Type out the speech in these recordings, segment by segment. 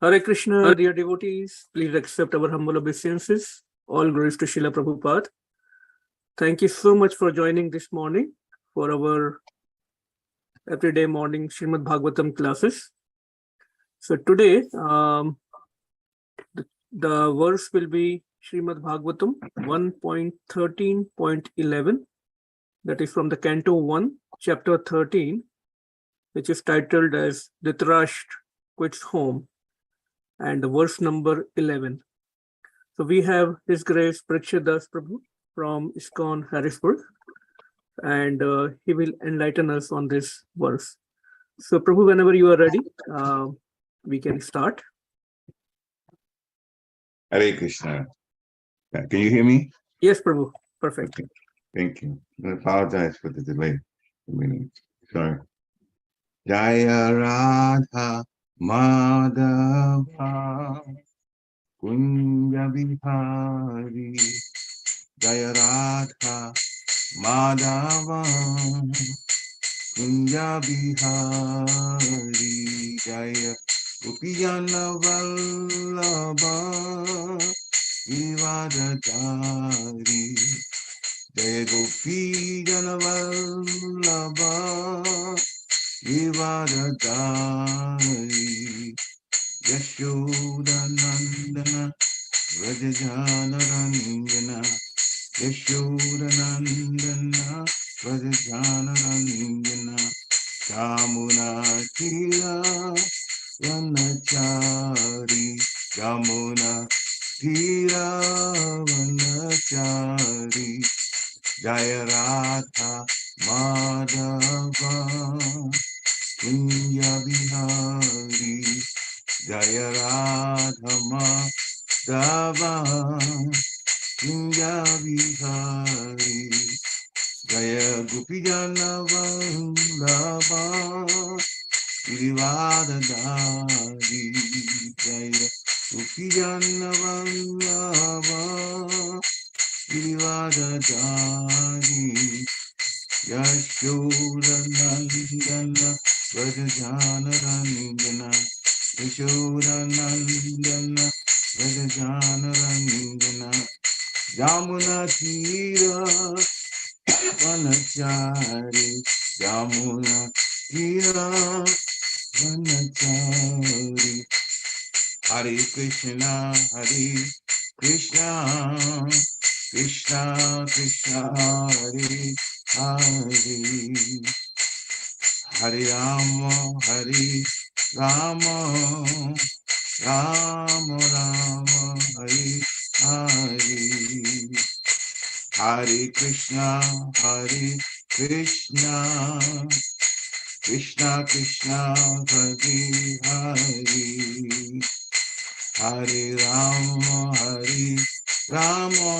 Hare Krishna, dear devotees, please accept our humble obeisances. All glories to Srila Prabhupada. Thank you so much for joining this morning for our everyday morning Srimad Bhagavatam classes. So today, the verse will be Srimad Bhagavatam 1.13.11. That is from the Canto 1, Chapter 13, which is titled as Dhritarashtra Quits Home, and the verse number 11. So we have His Grace Parikshit Das Prabhu from ISKCON Harrisburg, and he will enlighten us on this verse. So Prabhu, whenever you are ready, we can start. Hare Krishna. Can you hear me? Yes, Prabhu. Perfect. Okay. Thank you. I apologize for the delay. Sorry. Jaya Radha Madhava Kunja Bihari Jaya Radha Madhava Kunja Bihari Jaya Gopijana Vallabha Vivadadari Jaya Gopijana Vallabha Vivadadari Yashodanandana Vrajajanarandana Yashodanandana Vrajajanarandana Yamuna Tira Vanachari Yamuna Tira Vanachari Jaya Radha Madhava Kunja Bihari Jaya Radha Madhava Kunja Bihari Jaya Gopijana Vallabha Girivadadari Jaya Gopijana Vallabha Girivadadari Yashodanandana Vrajajanarandana Yashodanandana Vrajajanarandana Yamuna Tira Vanachari Yamuna Tira Vanachari Hare Krishna Krishna Krishna Hare Hare Hare Rama Rama Hare Hare Hare Krishna Krishna Krishna Hare Hare Hare Rama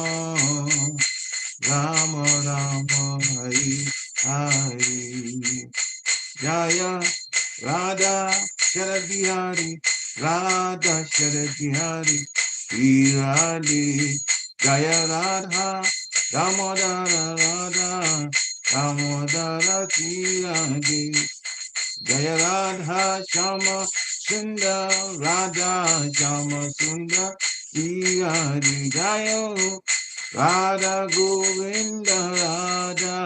Rama Hare Hare Jaya Radha Sharadihari Radha Sharadihari Radhe Jaya Radha Damodara Radha Damodara Radhe Jaya Radha Shama Sundar Radha Shama Sundar Radhe Jaya Radha Govinda Radha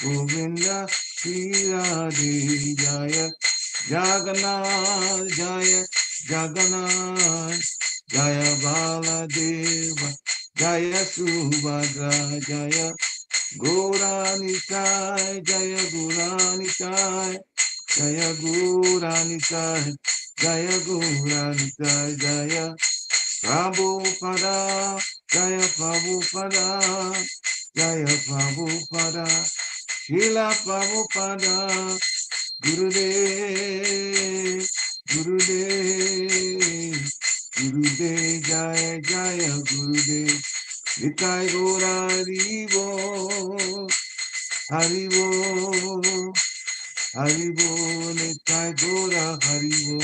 Govinda Radhe Jaya Jagannath Jaya Jagannath Jaya Baladeva Jaya Subhadra Jaya Gauranitai Jaya Gauranitai Jaya Gauranitai Jaya Gauranitai Jaya Prabhupada Jaya Prabhupada Jaya Prabhupada Srila Prabhupada Gurudev Gurudev Gurudev Jaya Jaya Gurudev Nitai Gora Haribo Haribo Haribo Nitai Gora Haribo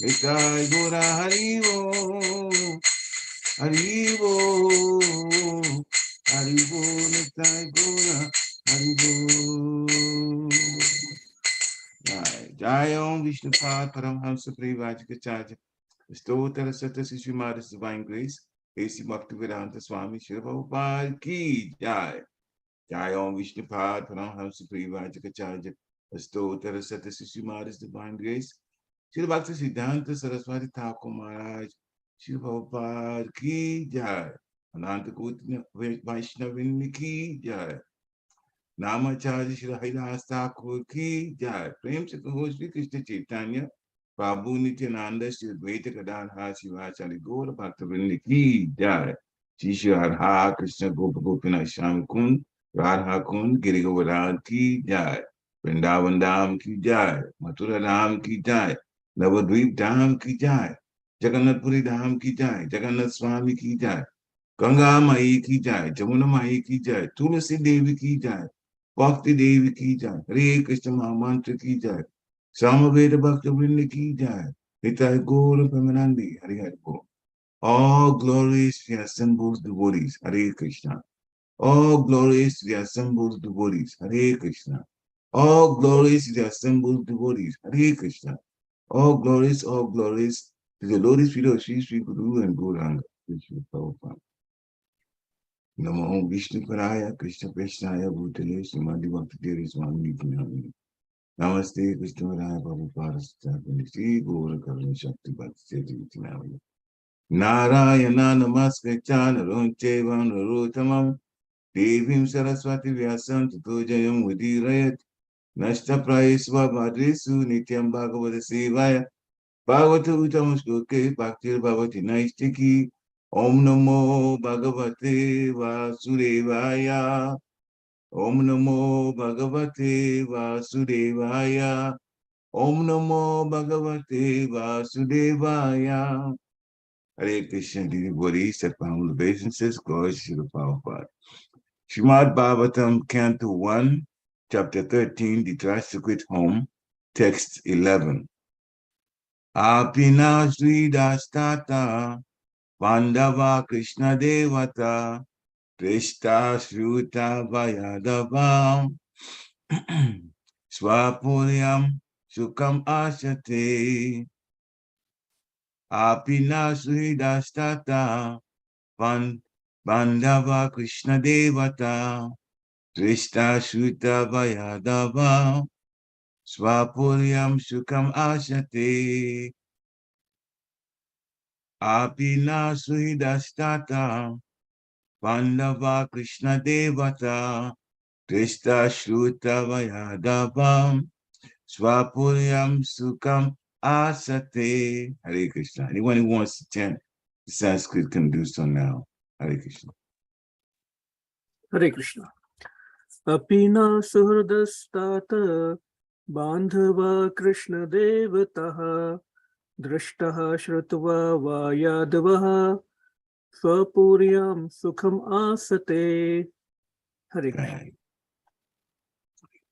Nitai Gora Haribo Haribo Haribo Nitai Gora Haribo. Jai Om Vishnupad Paramhamsa Parivajikacharya Stotara Sata Sishumadis Divine Grace, A.C. Bhaktivedanta Swami Srila Prabhupada Ki Jai. Jai Om Vishnupad Paramhamsa Parivajikacharya. Stotara Sata Sishumadis Divine Grace, Srila Bhakti Siddhanta Saraswati Thakur Maharaj, Srila Prabhupada Ki Jai. Ananta Kutna Vaishnavini Ki Jai. Namacharya Shri Haridas Thakur Ki Jai. Prem se kaho Shri Krishna Chaitanya, Prabhu Nityananda, Shri Advaita Gadadhar Shivacharya Gaura Bhaktivinoda Ki Jai. Shri Shri Radha Krishna Gopa Gopinath Shami Kund, Radha Kund, Giri Govardhan Ki Jai. Vrindavan Dham Ki Jai. Mathura Dham Ki Jai. Navadvip Dham Ki Jai. Jagannath Puri Dham Ki Jai. Jagannath Swami Ki Jai. Ganga Mai Ki Jai. Jamuna Mai Ki Jai. Tulasi Devi Ki Jai. Bhakti Devi Ki Jai. Hare Krishna Mahamantra Ki Jai. Samaveda Bhakti Vrinda Ki Jai. Hitai Gaura Pamanandi. Hare Hare Bol. All glories to the assembled devotees. Hare Krishna. All glories to the assembled devotees. Hare Krishna. All glories to the assembled devotees. Hare Krishna. All glories to the lotus feet of Sri Sri Guru and Gauranga. Krishna Prabhupada. Namo Vishnu Paraya Krishna Krishnaya Bhutale Srimadi Bhakti Swami Nityananda. Namaste Krishna Paraya Prabhupada Sthapani Sri Gaura Karuna Shakti Bhakti Nityananda. Narayana Namaskritan Arunchevan Narotamam Devim Saraswati Vyasam Tato Jayam Udirayat Nashta Prayesva Bhadresu Nityam Bhagavata Sevaya Bhagavata Uttam Shloke Bhakti Bhagavati Naistiki Om Namo Bhagavate Vasudevaya. Om Namo Bhagavate Vasudevaya. Om Namo Bhagavate Vasudevaya. Hare Krishna, devotees, set pound obeisances, glory to the Prabhupada. Srimad Bhagavatam, Canto 1, Chapter 13, the Tricyclic Home, Text 11. Apina Sri Dastata Pandava Krishna Devata Krishta Shruta Vayadavam Swapuryam Sukam Ashate Apina Sridastata Pandava Krishna Devata Krishta Shruta Vayadavam Swapuryam Sukam Ashate Apina Sridastata Pandava Krishna Devata Krishna Shruta Vayadavam Swapuryam Sukam Asate. Hare Krishna. Anyone who wants to chant the Sanskrit can do so now. Hare Krishna. Hare Krishna. Apina suhrdastata bandhava Krishna devataha drashtaha shrutva vayadavaha swapuryam sukham asate. Hare Krishna. Right.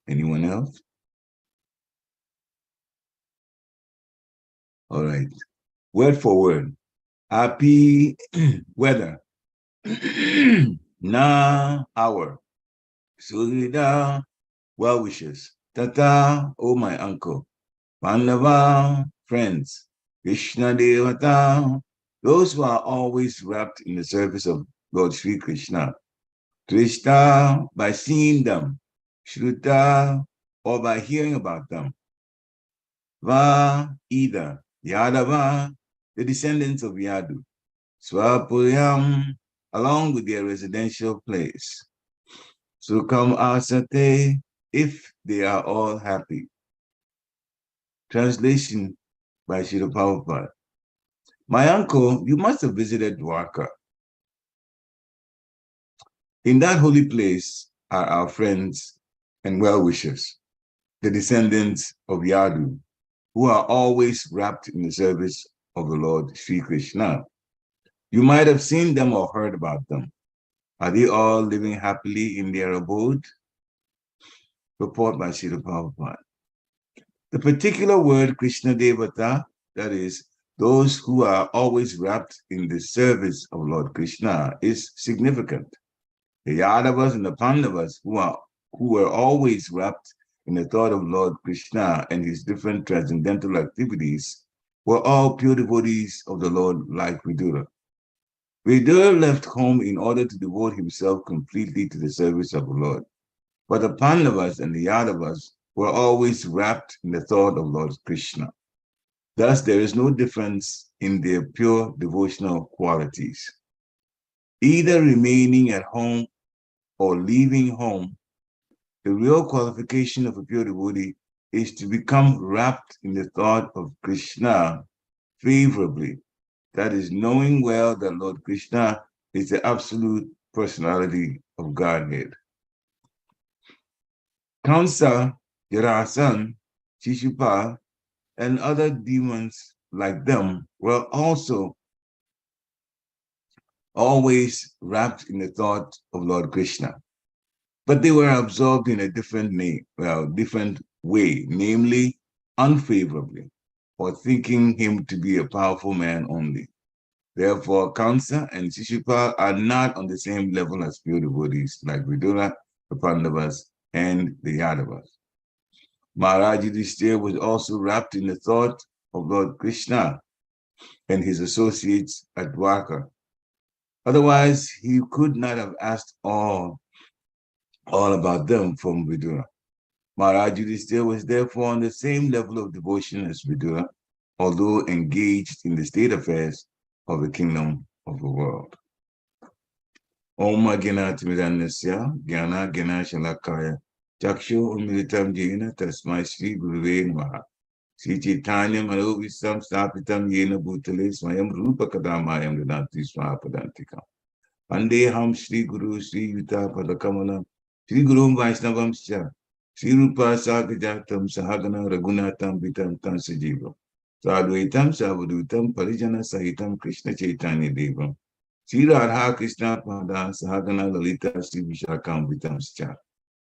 Anyone else? All right. Word for word. Api weather. Na hour. Surida well wishes. Tata, oh my uncle. Pandava, friends. Krishna Devata, those who are always wrapped in the service of Lord Sri Krishna. Krishna, by seeing them. Shruta, or by hearing about them. Va, either. Yadava, the descendants of Yadu. Swapuryam, along with their residential place. Sukam asate, if they are all happy. Translation by Srila Prabhupada. My uncle, you must have visited Dwarka. In that holy place are our friends and well-wishers, the descendants of Yadu, who are always wrapped in the service of the Lord Sri Krishna. You might have seen them or heard about them. Are they all living happily in their abode? Report by Srila Prabhupada. The particular word Krishna Devata, that is, those who are always wrapped in the service of Lord Krishna, is significant. The Yadavas and the Pandavas, who were always wrapped in the thought of Lord Krishna and his different transcendental activities, were all pure devotees of the Lord like Vidura. Vidura left home in order to devote himself completely to the service of the Lord. But the Pandavas and the Yadavas were always wrapped in the thought of Lord Krishna. Thus, there is no difference in their pure devotional qualities. Either remaining at home or leaving home, the real qualification of a pure devotee is to become wrapped in the thought of Krishna favorably. That is, knowing well that Lord Krishna is the absolute personality of Godhead. Kamsa, Jarasan, Shishupal, and other demons like them were also always wrapped in the thought of Lord Krishna. But they were absorbed in a different way, namely unfavorably, or thinking him to be a powerful man only. Therefore, Kamsa and Shishupal are not on the same level as pure devotees like Vidura, the Pandavas, and the Yadavas. Maharaj Yudhishthira was also wrapped in the thought of Lord Krishna and his associates at Dwarka. Otherwise, he could not have asked all about them from Vidura. Maharaj Yudhishthira was therefore on the same level of devotion as Vidura, although engaged in the state affairs of the kingdom of the world. Om Gena Timidanasya, Gyana Gena Shalakaya, Chakshu Umilitam Jena, Tasmai Sri Guruve Namaha. Sri Chaitanya Manovisam Stapitam Yena Bhutale Swayam Rupa Kadamayam Danati Swapadantikam. Pandeham Sri Guru Sri Yuta Padakamalam, Sri Gurum Vaishnavam Scha, Sri Rupa Sagajatam Sahagana Ragunatam Vitam Tansajivam. Sadvaitam Savadutam Parijana Sahitam Krishna Chaitanya Devam. Sri Radha Krishna Pada Sahagana Lalita Sri Vishakam Vitam Scha.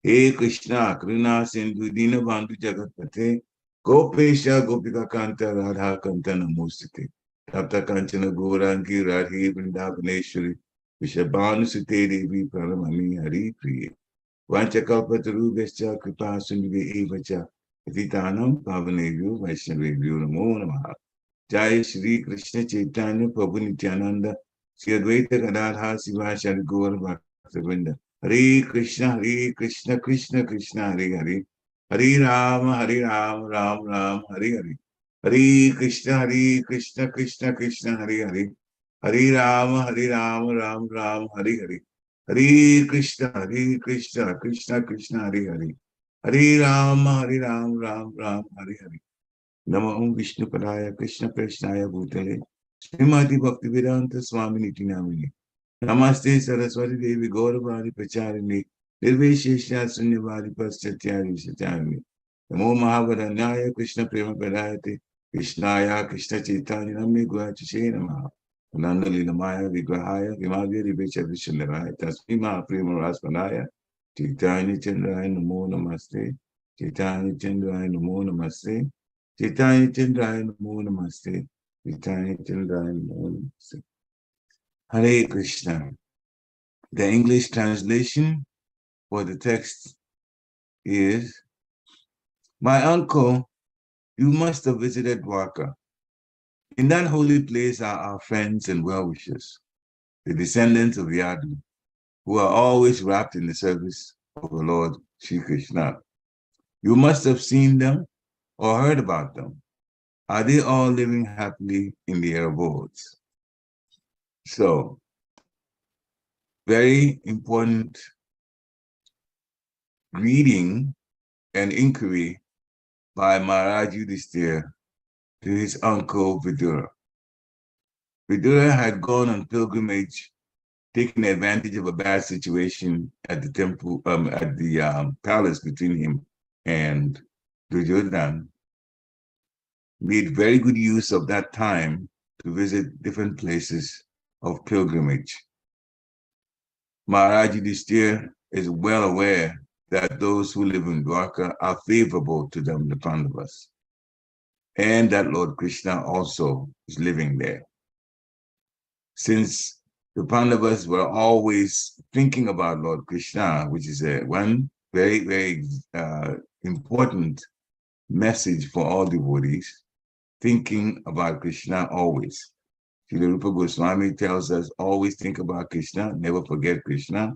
He Krishna Krina Sindhu Dina Bandhu Jagatpate Gopesha Gopika Kanta Radha Kanta Namostate Tapta Kanchana Gourangi Radhi Vrindavaneshwari Vishabhanu Sute Devi Pranamami Hari Priye Vanchakalpataru Vescha Kripa Sundve Evacha Atitanam Pavanevyo Vaishnavevyo Namo Namaha. Jai Shri Krishna Chaitanya Prabhu Nityananda Sri Advaita Gadadha Sivasari Gaur Bhaktivinoda. Hare Krishna, Krishna Krishna, Hare Hare. Hare Ram, Ram Ram, Hare Hare. Hare Krishna, Krishna Krishna, Hare Hare. Hare Ram, Ram Ram, Hare Hare. Hare Krishna, Krishna Krishna, Hare Hare. Hare Ram, Ram Ram, Hare Hare. Namo Vishnu Padaya Krishna Preshnaya Bhutale Srimati Bhaktivedanta Swami Niti Namini. Namaste Saraswati Devi Gauravani Pacharini Nirveshesha Sunyavadi Paschathyani Satyani. Namo Mahavadanyaya Krishna Prema Padayate Krishnaya Krishna Chaitanya Namni Guachache Namaha. Ananda Lilamaya Vigrahaya Vimagya Rivecha Vishandaraya Tasmi Mahaprema Rasmanaya Chaitanya Chandraya Namo Namaste. Chaitanya Chandraya Namo Namaste. Chaitanya Chandraya Namo Namaste. Chaitanya Chandraya Namo Namaste. Hare Krishna. The English translation for the text is, my uncle, you must have visited Dwarka. In that holy place are our friends and well-wishers, the descendants of Yadu, who are always wrapped in the service of the Lord Sri Krishna. You must have seen them or heard about them. Are they all living happily in their abodes? So, very important greeting and inquiry by Maharaj Yudhishthira to his uncle Vidura. Vidura had gone on pilgrimage, taking advantage of a bad situation at the temple, at the palace between him and Duryodhana. Made very good use of that time to visit different places of pilgrimage. Maharaj Yudhishthira is well aware that those who live in Dwarka are favorable to them, the Pandavas, and that Lord Krishna also is living there. Since the Pandavas were always thinking about Lord Krishna, which is one very, very important message for all devotees, thinking about Krishna always. Srila Rupa Goswami tells us, always think about Krishna, never forget Krishna,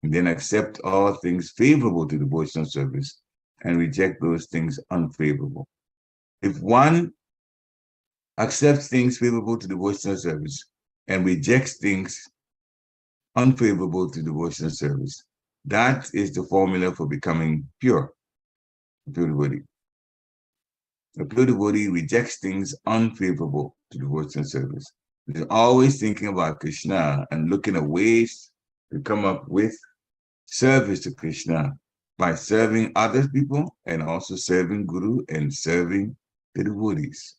and then accept all things favorable to devotional service and reject those things unfavorable. If one accepts things favorable to devotional service and rejects things unfavorable to devotional service, that is the formula for becoming pure, pure devotee. A pure devotee rejects things unfavorable to devotional service. They're always thinking about Krishna and looking at ways to come up with service to Krishna by serving other people and also serving Guru and serving the devotees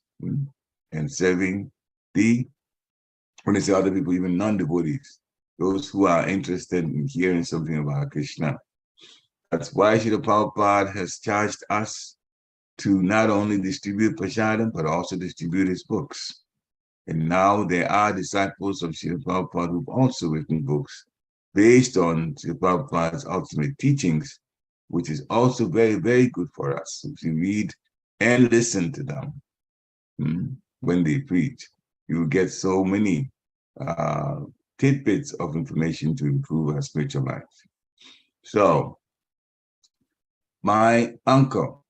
and serving when they say other people, even non-devotees, those who are interested in hearing something about Krishna. That's why Srila Prabhupada has charged us to not only distribute prasadam, but also distribute his books. And now there are disciples of Srila Prabhupada who've also written books based on Srila Prabhupada's ultimate teachings, which is also very, very good for us. If you read and listen to them when they preach, you will get so many tidbits of information to improve our spiritual life. So, my uncle,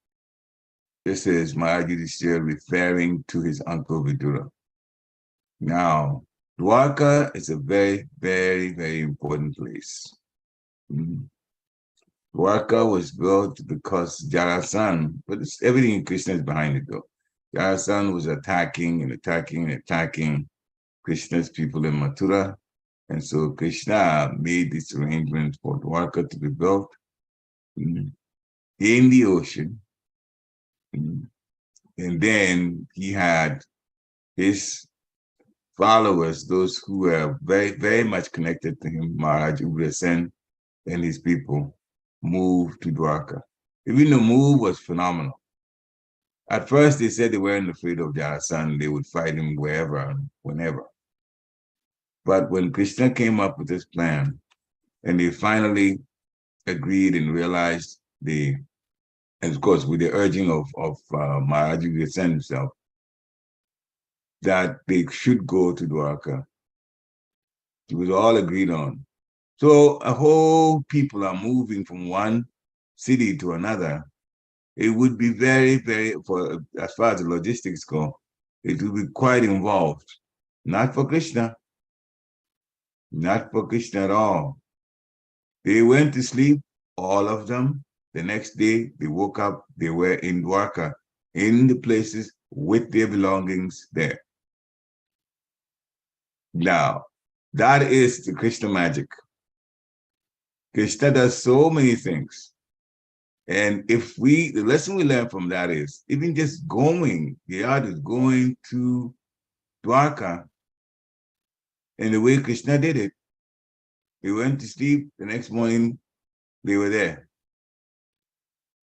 this is Maharaj Yudhishthira referring to his uncle Vidura. Now, Dwarka is a very, very, very important place. Dwarka was built because Jarasan, but everything in Krishna is behind it though. Jarasan was attacking and attacking and attacking Krishna's people in Mathura. And so Krishna made this arrangement for Dwarka to be built in the ocean. And then he had his followers, those who were very, very much connected to him, Maharaj Ugrasen and his people, moved to Dwarka. Even the move was phenomenal. At first, they said they weren't afraid of Jarasan. They would fight him wherever, whenever. But when Krishna came up with this plan, and they finally agreed and realized and of course, with the urging of Maharaj Ugrasen himself, that they should go to Dwarka. It was all agreed on. So a whole people are moving from one city to another. It would be very, very, as far as the logistics go, it would be quite involved. Not for Krishna. Not for Krishna at all. They went to sleep, all of them. The next day, they woke up, they were in Dwarka, in the places with their belongings there. Now, that is the Krishna magic. Krishna does so many things. And the lesson we learn from that is, even just going, the art is going to Dwarka, and the way Krishna did it, they went to sleep, the next morning, they were there.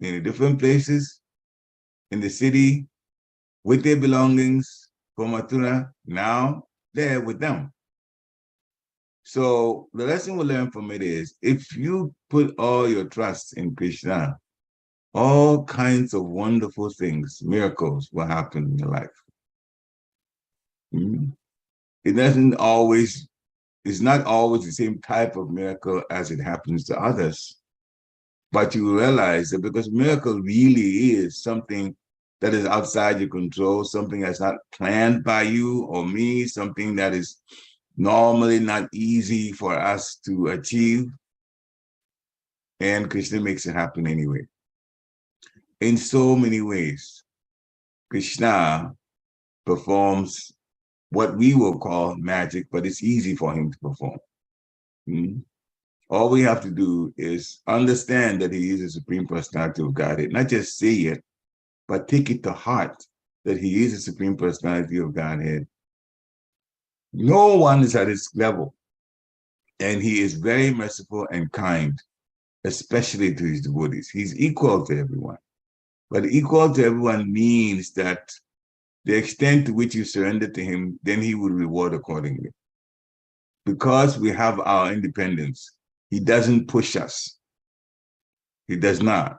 In the different places, in the city, with their belongings from Mathura, now they're with them. So the lesson we learn from it is, if you put all your trust in Krishna, all kinds of wonderful things, miracles will happen in your life. It's not always the same type of miracle as it happens to others. But you realize that because miracle really is something that is outside your control, something that's not planned by you or me, something that is normally not easy for us to achieve. And Krishna makes it happen anyway. In so many ways, Krishna performs what we will call magic, but it's easy for him to perform. All we have to do is understand that he is the Supreme Personality of Godhead, not just say it, but take it to heart that he is the Supreme Personality of Godhead. No one is at his level, and he is very merciful and kind, especially to his devotees. He's equal to everyone, but equal to everyone means that the extent to which you surrender to him, then he will reward accordingly. Because we have our independence, he doesn't push us. He does not.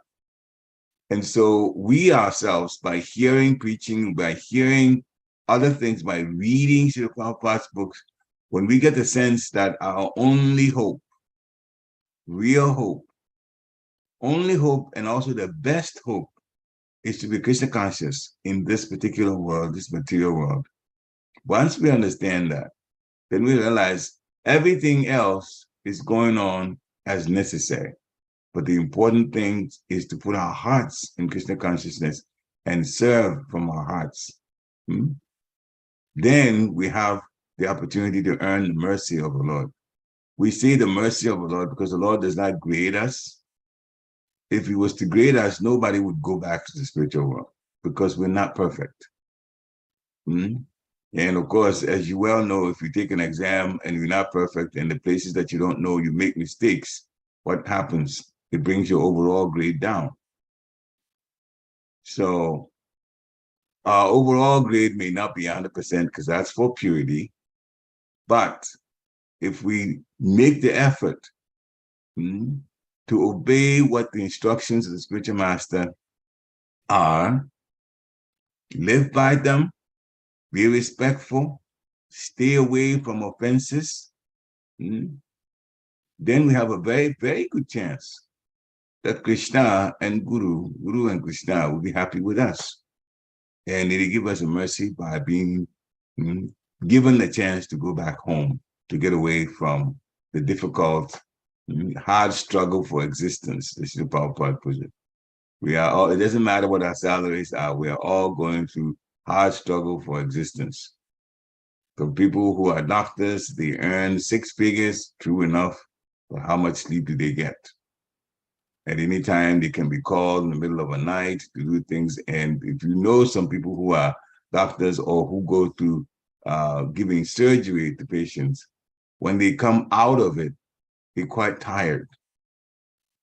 And so we ourselves, by hearing preaching, by hearing other things, by reading Srila Prabhupada's books, when we get the sense that our only hope, real hope, only hope, and also the best hope is to be Krishna conscious in this particular world, this material world. Once we understand that, then we realize everything else is going on as necessary. But the important thing is to put our hearts in Krishna consciousness and serve from our hearts. Then we have the opportunity to earn the mercy of the Lord. We say the mercy of the Lord because the Lord does not grade us. If he was to grade us, nobody would go back to the spiritual world because we're not perfect. And of course, as you well know, if you take an exam and you're not perfect and the places that you don't know, you make mistakes, what happens? It brings your overall grade down. So our overall grade may not be 100% because that's for purity. But if we make the effort to obey what the instructions of the spiritual master are, live by them, be respectful, stay away from offenses, then we have a very, very good chance that Krishna and Guru and Krishna will be happy with us. And they give us a mercy by being given the chance to go back home, to get away from the difficult, hard struggle for existence. This is the Prabhupada puts it. We are all, it doesn't matter what our salaries are, we are all going through hard struggle for existence. So people who are doctors, they earn 6 figures, true enough, but how much sleep do they get? At any time, they can be called in the middle of a night to do things. And if you know some people who are doctors or who go through giving surgery to patients, when they come out of it, they're quite tired.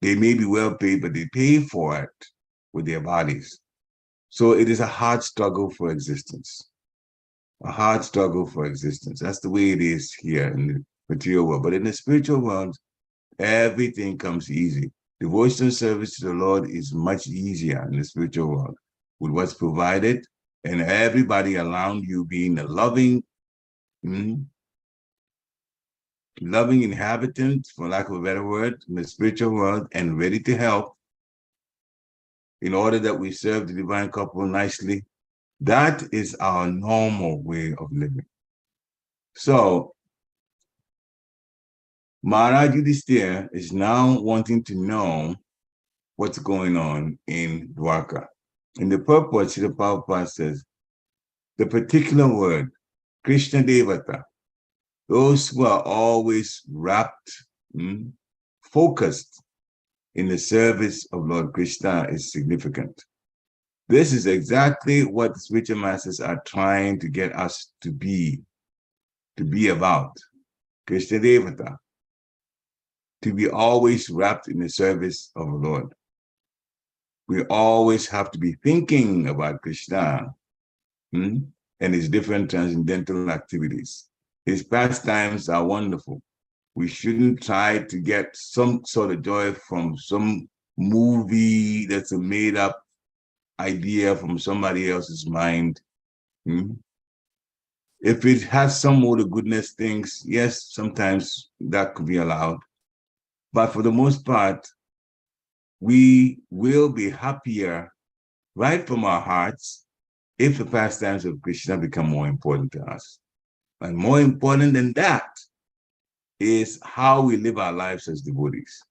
They may be well paid, but they pay for it with their bodies. So it is a hard struggle for existence. A hard struggle for existence. That's the way it is here in the material world. But in the spiritual world, everything comes easy. Devotional service to the Lord is much easier in the spiritual world with what's provided and everybody around you being a loving, loving inhabitant, for lack of a better word, in the spiritual world and ready to help in order that we serve the divine couple nicely. That is our normal way of living. So Maharaj Yudhisthira is now wanting to know what's going on in Dwarka. In the purport, Srila Prabhupada says, the particular word, Krishna Devata, those who are always wrapped, focused in the service of Lord Krishna is significant. This is exactly what the spiritual masters are trying to get us to be about. Krishna Devata, to be always wrapped in the service of the Lord. We always have to be thinking about Krishna and his different transcendental activities. His pastimes are wonderful. We shouldn't try to get some sort of joy from some movie that's a made-up idea from somebody else's mind. If it has some more goodness things, yes, sometimes that could be allowed. But for the most part, we will be happier right from our hearts if the pastimes of Krishna become more important to us. And more important than that is how we live our lives as devotees.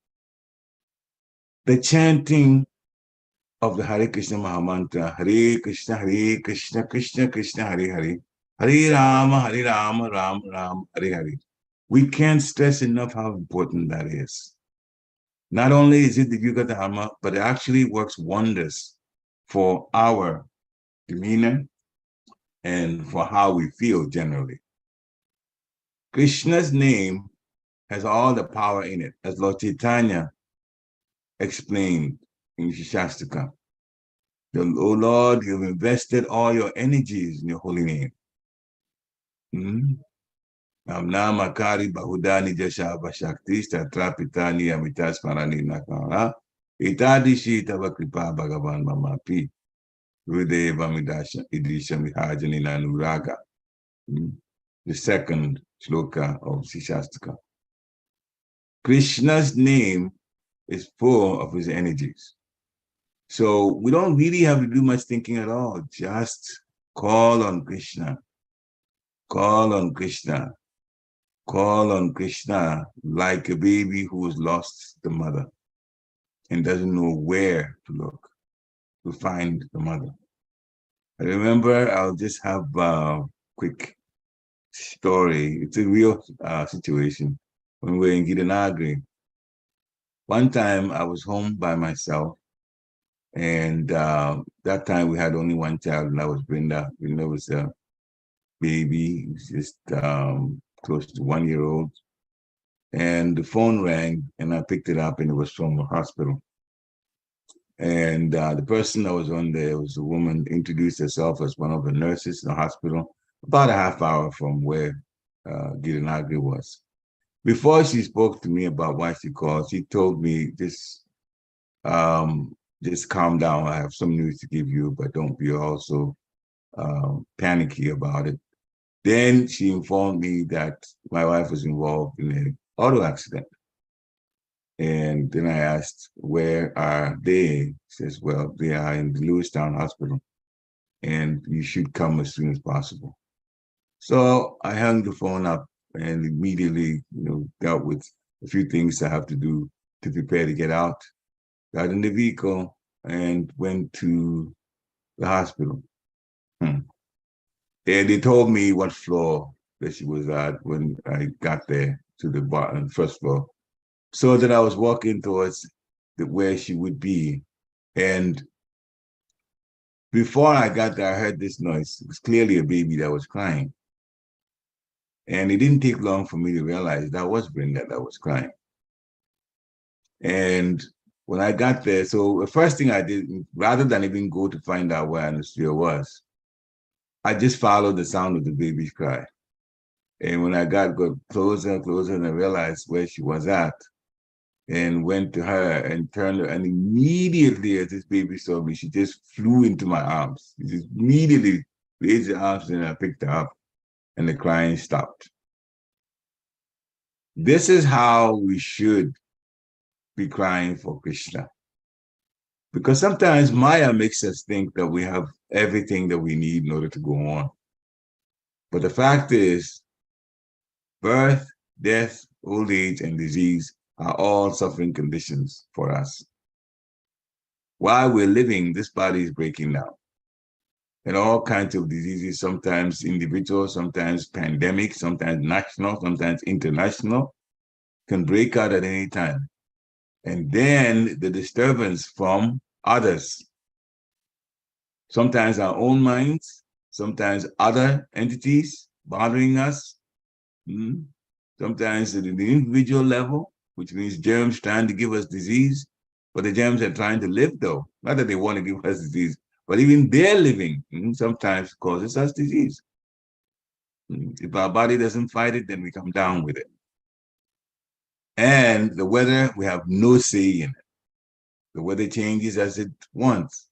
The chanting of the Hare Krishna Mahamantra, Hare Krishna, Krishna Krishna, Hare Hare, Hare Rama, Rama Rama, Hare Hare. We can't stress enough how important that is. Not only is it the Yuga Dharma, but it actually works wonders for our demeanor and for how we feel generally. Krishna's name has all the power in it, as Lord Chaitanya explained in Shastakam. O Lord, you've invested all your energies in your holy name. Namakari Bahudani Jashava Shakti Statrapitani Amitas Parani Nakara Itadishi tava kripa bhagavan mamapi. Hrideva midasha idisha mihajani nanuraga. The second shloka of Shishastaka. Krishna's name is full of his energies. So we don't really have to do much thinking at all. Just call on Krishna. Call on Krishna. Call on Krishna like a baby who has lost the mother and doesn't know where to look to find the mother. I remember, I'll just have a quick story. It's a real situation. When we were in Gitanagri, one time I was home by myself, and that time we had only one child, and that was Brenda. Brenda was a baby, was just close to 1 year old. And the phone rang, and I picked it up, and it was from the hospital. And the person that was on there was a woman, introduced herself as one of the nurses in the hospital, about a half hour from where Gitanagri was. Before she spoke to me about why she called, she told me, just calm down. I have some news to give you, but don't be also panicky about it. Then she informed me that my wife was involved in an auto accident. And then I asked, where are they? She says, well, they are in the Lewistown Hospital, and you should come as soon as possible. So I hung the phone up and immediately, dealt with a few things I have to do to prepare to get out. Got in the vehicle and went to the hospital. And they told me what floor that she was at when I got there to the bottom, first floor, so that I was walking towards where she would be. And before I got there, I heard this noise. It was clearly a baby that was crying. And it didn't take long for me to realize that was Brenda that was crying. And when I got there, so the first thing I did, rather than even go to find out where Anushya was, I just followed the sound of the baby's cry. And when I got closer and closer, and I realized where she was at, and went to her and turned her, and immediately as this baby saw me, she just flew into my arms. She just immediately raised her arms, and I picked her up, and the crying stopped. This is how we should be crying for Krishna. Because sometimes Maya makes us think that we have everything that we need in order to go on. But the fact is, birth, death, old age, and disease are all suffering conditions for us. While we're living, this body is breaking down. And all kinds of diseases, sometimes individual, sometimes pandemic, sometimes national, sometimes international, can break out at any time. And then the disturbance from others, sometimes our own minds, sometimes other entities bothering us, sometimes at the individual level, which means germs trying to give us disease, but the germs are trying to live though. Not that they want to give us disease, but even their living sometimes causes us disease. If our body doesn't fight it, then we come down with it. And the weather, we have no say in it. The weather changes as it wants.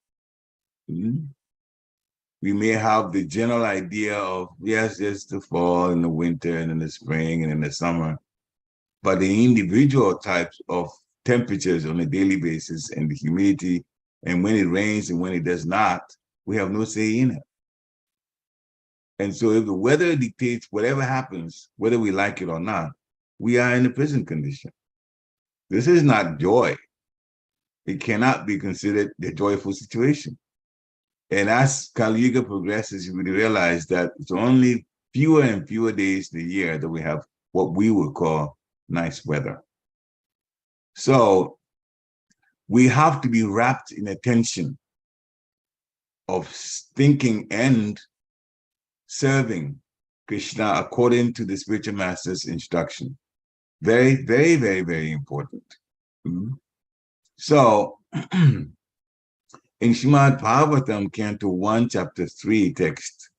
We may have the general idea of, yes, there's the fall and the winter and in the spring and in the summer, but the individual types of temperatures on a daily basis and the humidity and when it rains and when it does not, we have no say in it. And so if the weather dictates whatever happens, whether we like it or not, we are in a prison condition. This is not joy. It cannot be considered a joyful situation. And as Kali Yuga progresses, you will realize that it's only fewer and fewer days in the year that we have what we would call nice weather. So we have to be wrapped in a tension of thinking and serving Krishna according to the spiritual master's instruction. Very, very, very, very important. So in Srimad Bhagavatam, Canto 1, Chapter 3, Text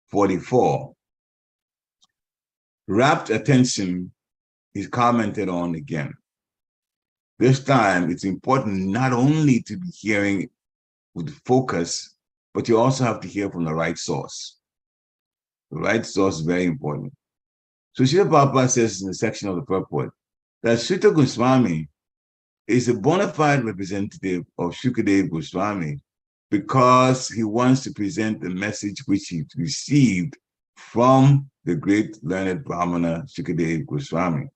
44, rapt attention is commented on again. This time, it's important not only to be hearing with focus, but you also have to hear from the right source. The right source is very important. So Srila Prabhupada says in the section of the purport that Sutta Goswami is a bona fide representative of Shukadev Goswami because he wants to present the message which he received from the great learned Brahmana Shukadev Goswami.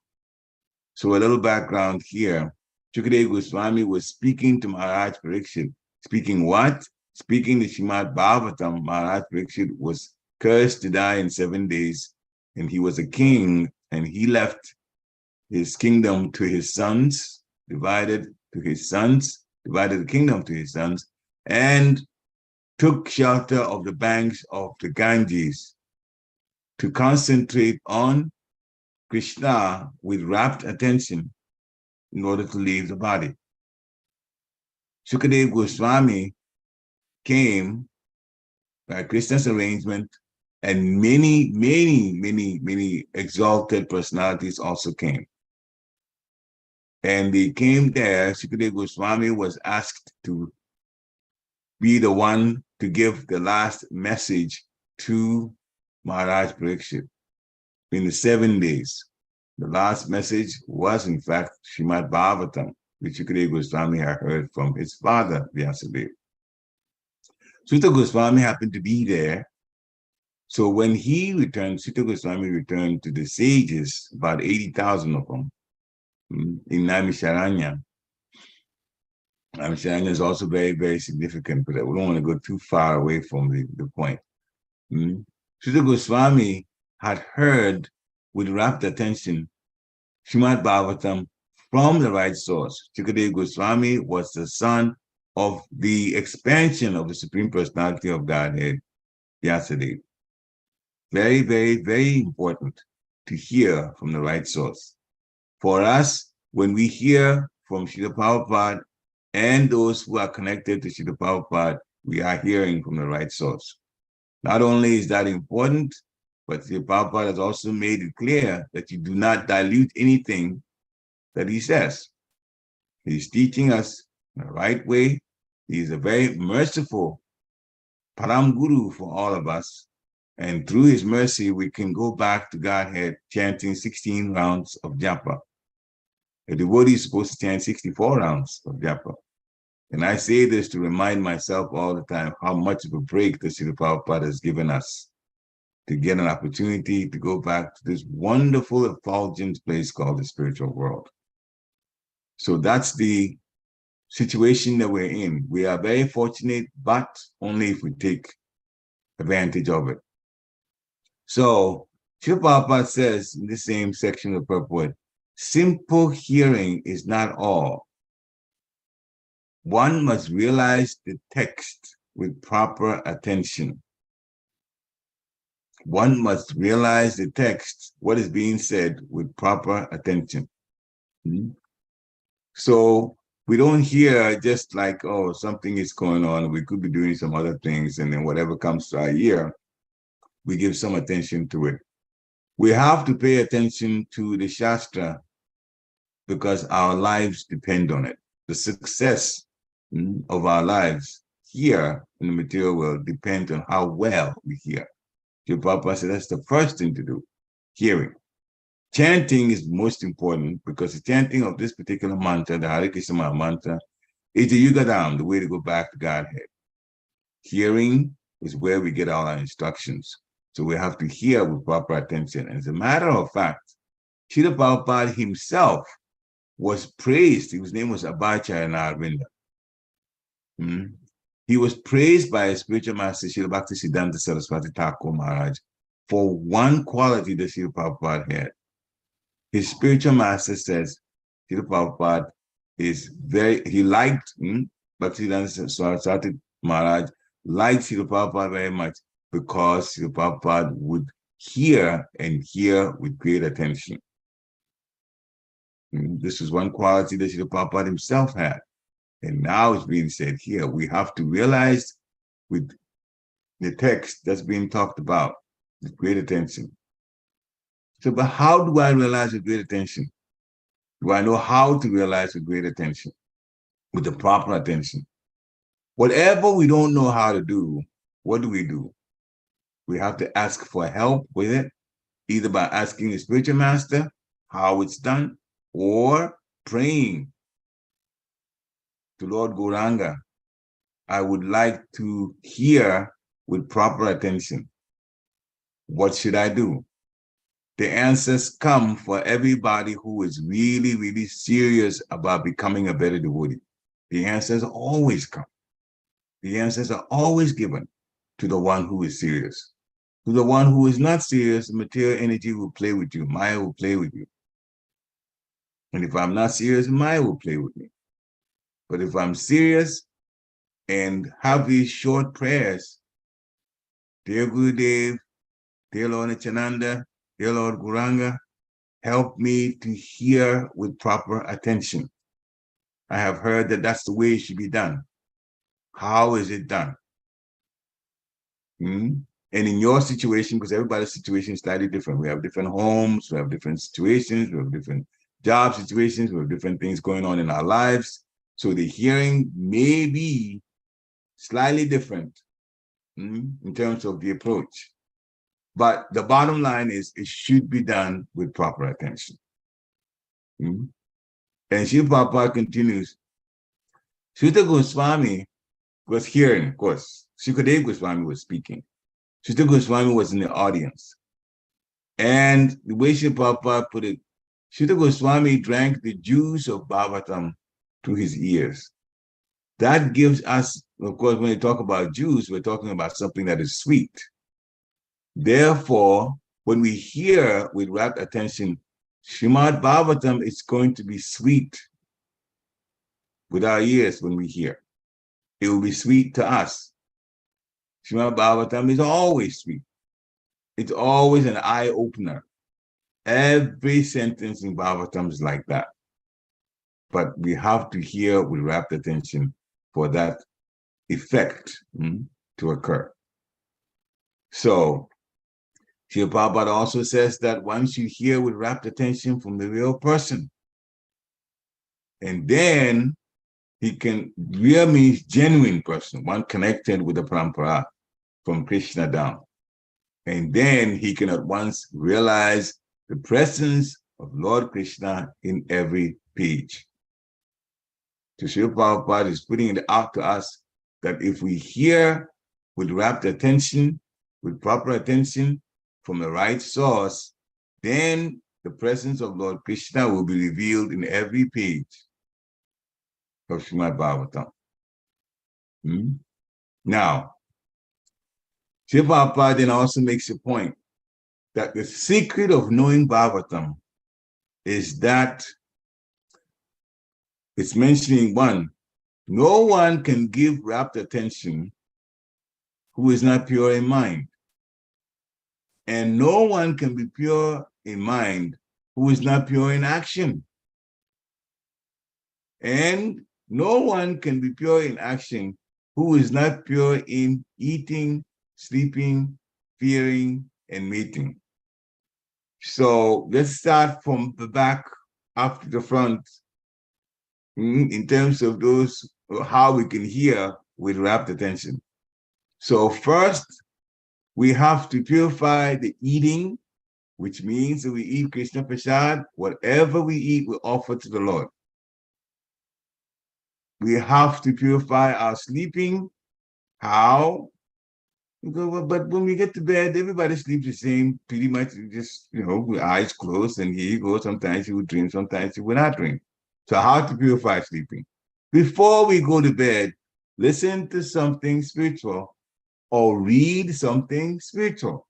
So a little background here. Shukadev Goswami was speaking to Maharaj Parikshit. Speaking what? Speaking the Srimad Bhagavatam. Maharaj Parikshit was cursed to die in 7 days, and he was a king, and he left his kingdom to his sons, divided the kingdom to his sons, and took shelter of the banks of the Ganges to concentrate on Krishna with rapt attention in order to leave the body. Shukadev Goswami came by Krishna's arrangement, and many exalted personalities also came. And they came there. Shukadev Goswami was asked to be the one to give the last message to Maharaj Parikshit in the 7 days. The last message was, in fact, Srimad Bhagavatam, which Shukadev Goswami had heard from his father, Vyasadeva. Sutta Goswami happened to be there. So when he returned, Sutta Goswami returned to the sages, about 80,000 of them, in Naimisharanya. Naimisharanya is also very significant, but we don't want to go too far away from the point. Sutta Goswami had heard with rapt attention Srimad Bhagavatam from the right source. Shukadev Goswami was the son of the expansion of the Supreme Personality of Godhead, Vyasadeva. Very important to hear from the right source. For us, when we hear from Srila Prabhupada and those who are connected to Srila Prabhupada, we are hearing from the right source. Not only is that important, but Srila Prabhupada has also made it clear that you do not dilute anything that he says. He's teaching us the right way. He is a very merciful Param Guru for all of us. And through his mercy, we can go back to Godhead chanting 16 rounds of japa. A devotee is supposed to chant 64 rounds of japa. And I say this to remind myself all the time how much of a break the Srila Prabhupada has given us to get an opportunity to go back to this wonderful, effulgent place called the spiritual world. So that's the situation that we're in. We are very fortunate, but only if we take advantage of it. So Srila Prabhupada says in the same section of the purport, simple hearing is not all. One must realize the text with proper attention. One must realize the text, what is being said, with proper attention. So we don't hear just like, oh, something is going on, we could be doing some other things, and then whatever comes to our ear, we give some attention to it. We have to pay attention to the Shastra because our lives depend on it. The success of our lives here in the material world depends on how well we hear. Your Papa said that's the first thing to do, hearing. Chanting is most important because the chanting of this particular mantra, the Hare Krishna mantra, is the Yugadam, the way to go back to Godhead. Hearing is where we get all our instructions. So we have to hear with proper attention. And as a matter of fact, Srila Prabhupada himself was praised. His name was Abhacharya Narvinda. He was praised by his spiritual master, Srila Bhaktisiddhanta Saraswati Thakur Maharaj, for one quality that Srila Prabhupada had. His spiritual master says, Srila Prabhupada he liked Bhaktisiddhanta Saraswati Maharaj, liked Srila Prabhupada very much because Srila Prabhupada would hear and hear with great attention. This is one quality that Srila Prabhupada himself had. And now it's being said here, we have to realize with the text that's being talked about with great attention. So, but how do I realize with great attention? Do I know how to realize with great attention, with the proper attention? Whatever we don't know how to do, what do? We have to ask for help with it, either by asking the spiritual master how it's done, or praying to Lord Gauranga. I would like to hear with proper attention. What should I do? The answers come for everybody who is really, really serious about becoming a better devotee. The answers always come. The answers are always given to the one who is serious. To the one who is not serious, the material energy will play with you. Maya will play with you. And if I'm not serious, Maya will play with me. But if I'm serious and have these short prayers, dear Gurudev, dear Lord Nityananda, dear Lord Gauranga, help me to hear with proper attention. I have heard that that's the way it should be done. How is it done? And in your situation, because everybody's situation is slightly different. We have different homes, we have different situations, we have different job situations, we have different things going on in our lives. So the hearing may be slightly different in terms of the approach. But the bottom line is it should be done with proper attention. And Shiva Prabhupada continues, Sutta Goswami was hearing, of course. Sukadeva Goswami was speaking. Sutta Goswami was in the audience. And the way Shiva Prabhupada put it, Sutta Goswami drank the juice of Bhagavatam through his ears. That gives us, of course, when we talk about juice, we're talking about something that is sweet. Therefore, when we hear with rapt attention, Srimad Bhagavatam is going to be sweet with our ears when we hear. It will be sweet to us. Srimad Bhagavatam is always sweet. It's always an eye-opener. Every sentence in Bhagavatam is like that. But we have to hear with rapt attention for that effect to occur. So, Srila Prabhupada also says that once you hear with rapt attention from the real person, and then he can, real means genuine person, one connected with the parampara from Krishna down. And then he can at once realize the presence of Lord Krishna in every page. So Srila Prabhupada is putting it out to us that if we hear with rapt attention, with proper attention from the right source, then the presence of Lord Krishna will be revealed in every page of Srimad Bhagavatam. Now, Srila Prabhupada then also makes a point that the secret of knowing Bhagavatam is that it's mentioning one, no one can give rapt attention who is not pure in mind. And no one can be pure in mind who is not pure in action. And no one can be pure in action who is not pure in eating, sleeping, fearing, and mating. So let's start from the back up to the front in terms of those, how we can hear with rapt attention. So first, we have to purify the eating, which means that we eat Krishna Prasad. Whatever we eat, we offer to the Lord. We have to purify our sleeping. How? But when we get to bed, everybody sleeps the same, pretty much just, with eyes closed, and here you go. Sometimes you will dream, sometimes you will not dream. So how to purify sleeping? Before we go to bed, listen to something spiritual or read something spiritual.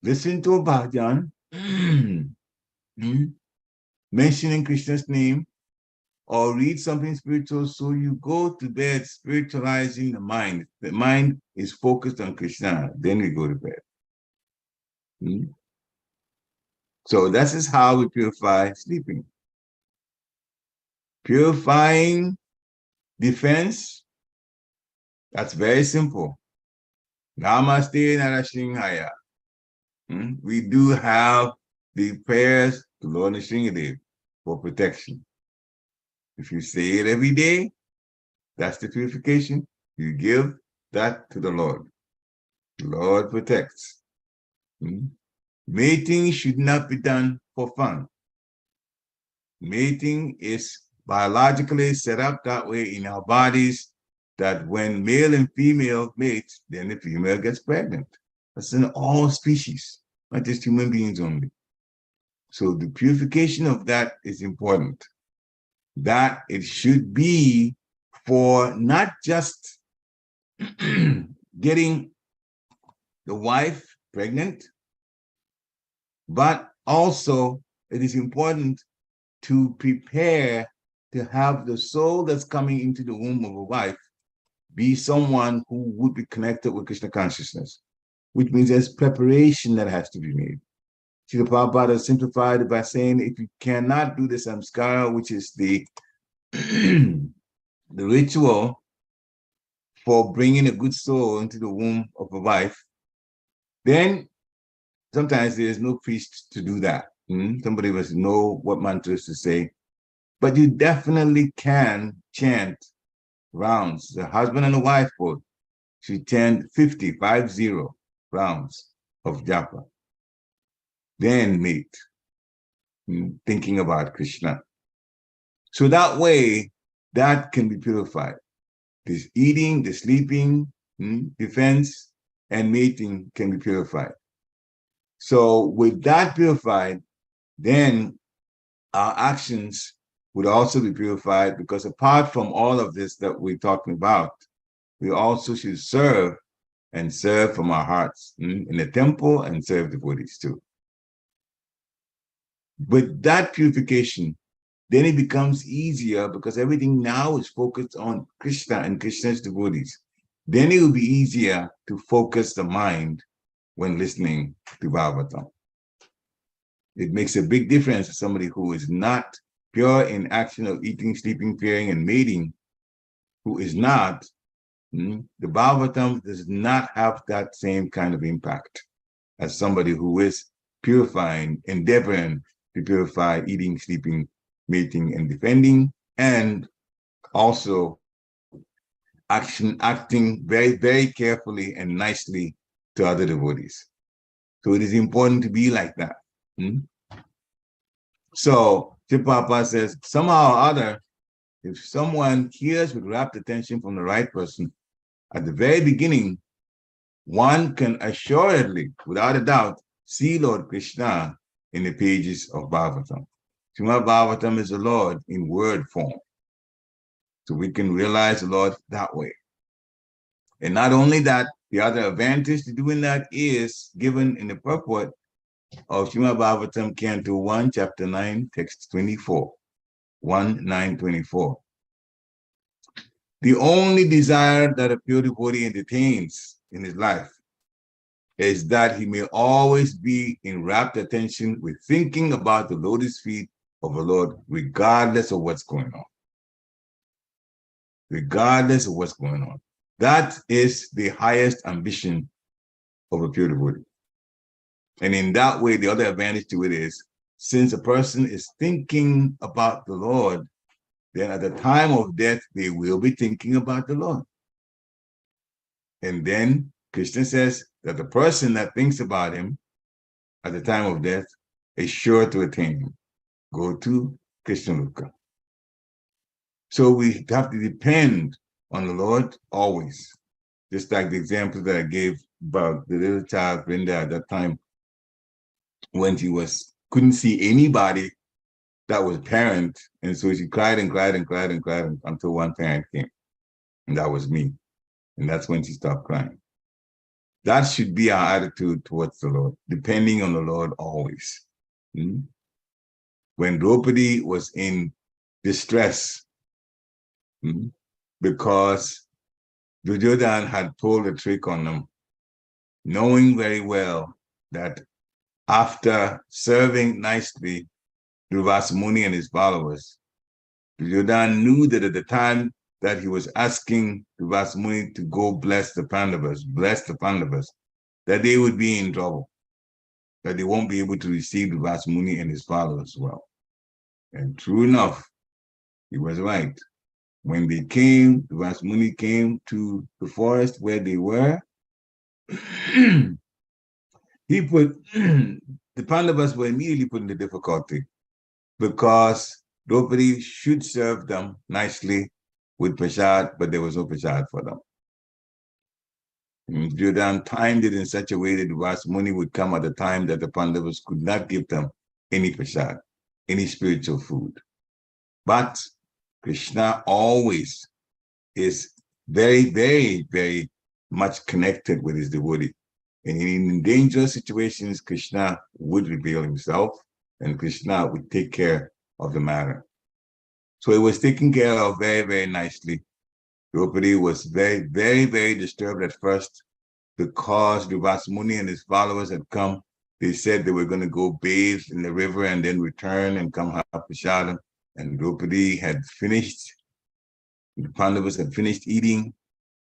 Listen to a bhajan, mentioning Krishna's name, or read something spiritual so you go to bed spiritualizing the mind. The mind is focused on Krishna, then we go to bed. So this is how we purify sleeping. Purifying defense, that's very simple. Namaste Narashinghaya. We do have the prayers to Lord Nrsingadev. for protection. If you say it every day, that's the purification. You give that to the Lord. The Lord protects. Mating should not be done for fun. Mating is biologically set up that way in our bodies that when male and female mate, then the female gets pregnant. That's in all species, not just human beings only. So the purification of that is important. That it should be for not just getting the wife pregnant, but also it is important to prepare to have the soul that's coming into the womb of a wife be someone who would be connected with Krishna consciousness, which means there's preparation that has to be made. Srila Prabhupada simplified it by saying, if you cannot do the samskara, which is the the ritual for bringing a good soul into the womb of a wife, then sometimes there is no priest to do that. Somebody must know what mantras to say, but you definitely can chant rounds. The husband and the wife both should chant 50 rounds of japa. Then mate, thinking about Krishna. So that way, that can be purified. This eating, the sleeping, defense, and mating can be purified. So with that purified, then our actions would also be purified, because apart from all of this that we're talking about, we also should serve and serve from our hearts in the temple and serve devotees too. With that purification, then it becomes easier because everything now is focused on Krishna and Krishna's devotees. Then it will be easier to focus the mind when listening to Bhagavatam. It makes a big difference to somebody who is not pure in action of eating, sleeping, fearing, and mating, who is not. The Bhagavatam does not have that same kind of impact as somebody who is purifying, endeavoring to purify eating, sleeping, mating, and defending, and also acting very, very carefully and nicely to other devotees. So it is important to be like that. So Chipapa says, somehow or other, if someone hears with rapt attention from the right person, at the very beginning, one can assuredly, without a doubt, see Lord Krishna in the pages of Bhagavatam. Srimad Bhagavatam is the Lord in word form. So we can realize the Lord that way. And not only that, the other advantage to doing that is given in the purport of Srimad Bhagavatam, Canto 1, Chapter 9, Text 24. 1:9-24. The only desire that a pure devotee entertains in his life is that he may always be in rapt attention with thinking about the lotus feet of the Lord, regardless of what's going on. Regardless of what's going on. That is the highest ambition of a pure devotee. And in that way, the other advantage to it is, since a person is thinking about the Lord, then at the time of death, they will be thinking about the Lord. And then Krishna says that the person that thinks about him at the time of death is sure to attain him. Go to Krishna Loka. So we have to depend on the Lord always. Just like the example that I gave about the little child Brenda at that time, when she couldn't see anybody that was parent, and so she cried and cried and cried and cried until one parent came, and that was me. And that's when she stopped crying. That should be our attitude towards the Lord, depending on the Lord always. When Draupadi was in distress, because Duryodhana had pulled a trick on them, knowing very well that after serving nicely Durvasa Muni and his followers, Duryodhana knew that at the time that he was asking Durvasa Muni to go bless the Pandavas, that they would be in trouble, that they won't be able to receive Durvasa Muni and his followers well. And true enough, he was right. When they came, Vasmuni came to the forest where they were. He put the Pandavas were immediately put into difficulty because Draupadi should serve them nicely with prasad, but there was no prasad for them. Duryodhana timed it in such a way that Vasmuni would come at a time that the Pandavas could not give them any prasad, any spiritual food. But Krishna always is very, very, very much connected with his devotee. And in dangerous situations, Krishna would reveal himself and Krishna would take care of the matter. So it was taken care of very, very nicely. Draupadi was very, very, very disturbed at first because Vasmuni and his followers had come. They said they were going to go bathe in the river and then return and come have prasadam. And Draupadi had finished. The Pandavas had finished eating.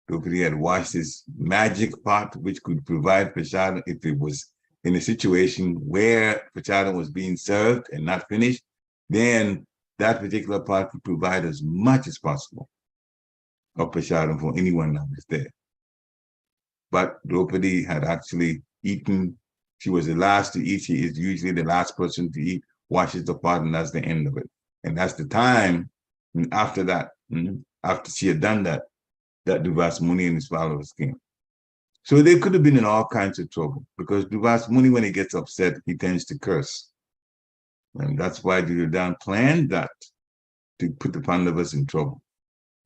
Draupadi had washed his magic pot, which could provide prasadam if it was in a situation where prasadam was being served and not finished. Then that particular pot could provide as much as possible of prasadam for anyone that was there. But Draupadi had actually eaten. She was the last to eat. She is usually the last person to eat, washes the pot, and that's the end of it. And that's the time after that, after she had done that, that Vasmuni and his followers came. So they could have been in all kinds of trouble because Vasmuni, when he gets upset, he tends to curse. And that's why Duryodhana planned that to put the Pandavas in trouble.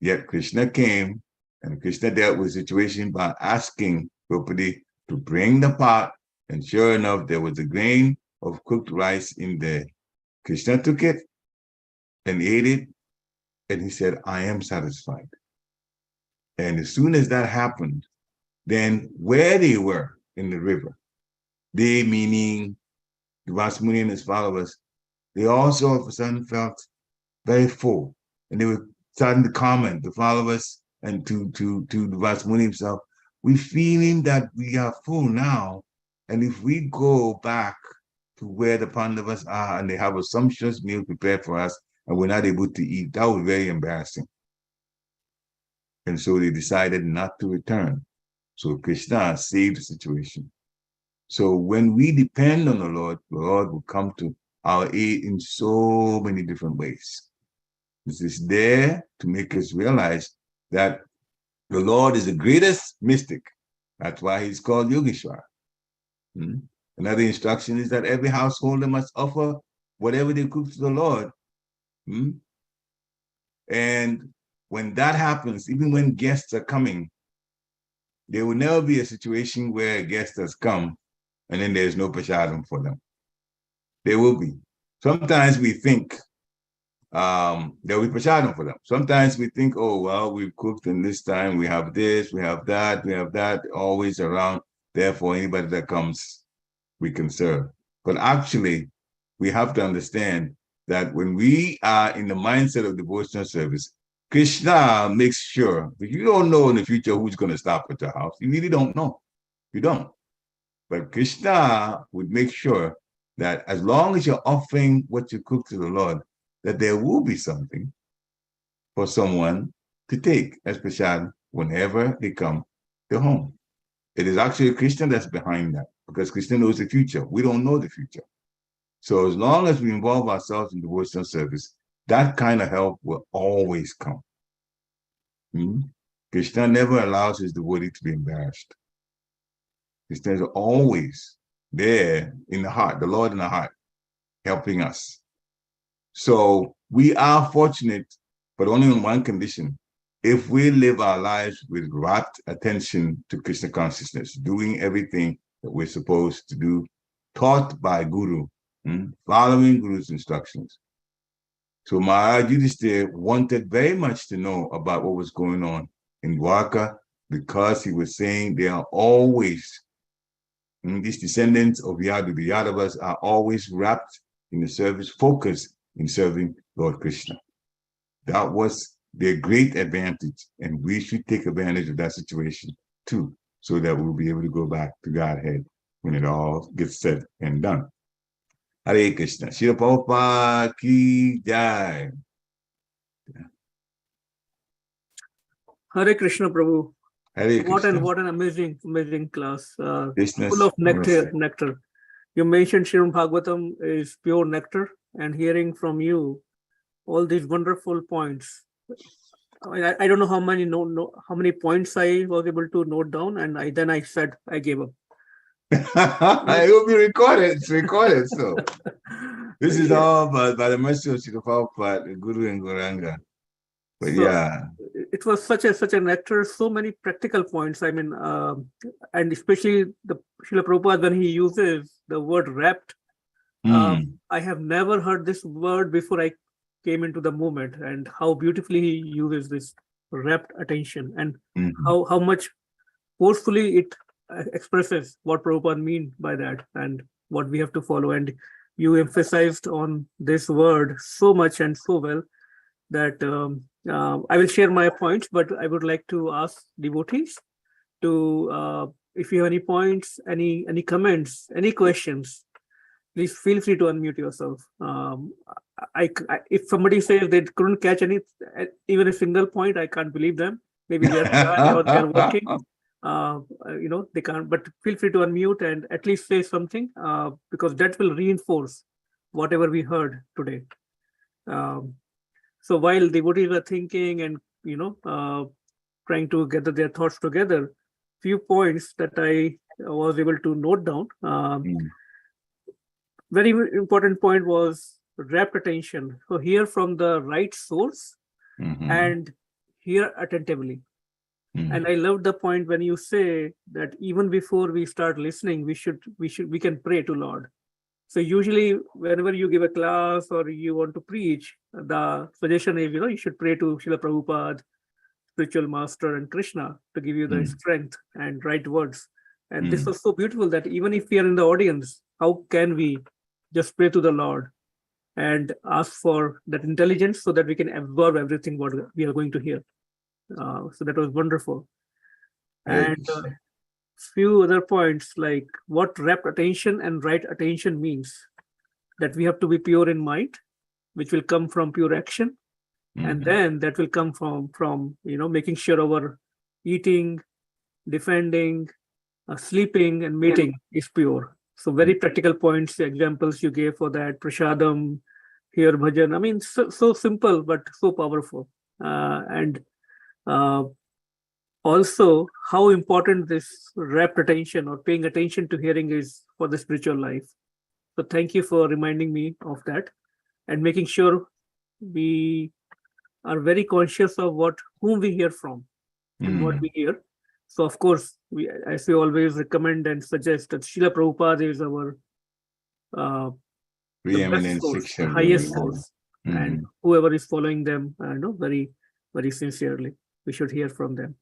Yet Krishna came and Krishna dealt with the situation by asking Draupadi to bring the pot. And sure enough, there was a grain of cooked rice in there. Krishna took it and ate it. And he said, I am satisfied. And as soon as that happened, then where they were in the river, they meaning Vasmuni and his followers, they also all of a sudden felt very full. And they were starting to comment, the followers and to Vasmuni himself, we're feeling that we are full now. And if we go back to where the Pandavas are and they have a sumptuous meal prepared for us and we're not able to eat, that was very embarrassing. And so they decided not to return. So Krishna saved the situation. So when we depend on the Lord will come to our aid in so many different ways. This is there to make us realize that the Lord is the greatest mystic. That's why he's called Yogeshwar. Another instruction is that every householder must offer whatever they cook to the Lord. And when that happens, even when guests are coming, there will never be a situation where a guest has come and then there's no prasadam for them. There will be. Sometimes we think there will be prasadam for them. Sometimes we think, oh, well, we've cooked and this time we have this, we have that, always around. Therefore, anybody that comes, we can serve. But actually, we have to understand that when we are in the mindset of devotional service, Krishna makes sure that you don't know in the future who's going to stop at your house. You really don't know. You don't. But Krishna would make sure that as long as you're offering what you cook to the Lord, that there will be something for someone to take as prasad whenever they come to home. It is actually Krishna that's behind that because Krishna knows the future. We don't know the future. So as long as we involve ourselves in devotional service, that kind of help will always come. Krishna never allows his devotee to be embarrassed. Krishna is always there in the heart, the Lord in the heart, helping us. So we are fortunate, but only on one condition. If we live our lives with rapt attention to Krishna consciousness, doing everything that we're supposed to do, taught by Guru, following Guru's instructions. So Maharaj Yudhishthira wanted very much to know about what was going on in Dwarka because he was saying they are always, these descendants of Yadu, the Yadavas are always wrapped in the service, focused in serving Lord Krishna. That was their great advantage, and we should take advantage of that situation too, so that we'll be able to go back to Godhead when it all gets said and done. Hare Krishna. Srila Prabhupada ki jai. Hare Krishna, Prabhu. Hare Krishna. What an amazing class. Krishna. Full of nectar. You mentioned Srimad Bhagavatam is pure nectar, and hearing from you all these wonderful points. I don't know how many points I was able to note down, and then I said I gave up. It will be recorded. It's recorded. So this is all by the mercy of Srila Prabhupada, Guru and Gauranga. But So, yeah, it was such a nectar, so many practical points. I mean, and especially the Srila Prabhupada, when he uses the word wrapped, I have never heard this word before I came into the movement, and how beautifully he uses this rapt attention, and how much forcefully it expresses what Prabhupada mean by that and what we have to follow. And you emphasized on this word so much and so well that I will share my points, but I would like to ask devotees to, if you have any points, any comments, any questions, please feel free to unmute yourself. If somebody says they couldn't catch even a single point, I can't believe them. Maybe they're shy or they're working. They can't, but feel free to unmute and at least say something, because that will reinforce whatever we heard today. So while devotees are thinking and trying to gather their thoughts together, few points that I was able to note down. Very important point was rapt attention. So hear from the right source and hear attentively. And I love the point when you say that even before we start listening, we can pray to Lord. So usually whenever you give a class or you want to preach, the suggestion is, you should pray to Srila Prabhupada, spiritual master, and Krishna to give you the strength and right words. And this was so beautiful that even if we are in the audience, how can we just pray to the Lord and ask for that intelligence so that we can absorb everything what we are going to hear. So that was wonderful. And few other points like what rapt attention and right attention means. That we have to be pure in mind, which will come from pure action. And then that will come from making sure our eating, defending, sleeping, and mating is pure. So very practical points, examples you gave for that, prasadam, here bhajan. I mean, so simple, but so powerful. And also how important this rapt attention or paying attention to hearing is for the spiritual life. So thank you for reminding me of that and making sure we are very conscious of whom we hear from and what we hear. So of course, as we always recommend and suggest, that Srila Prabhupada is our preeminent source, the highest source, and whoever is following them, very, very sincerely, we should hear from them.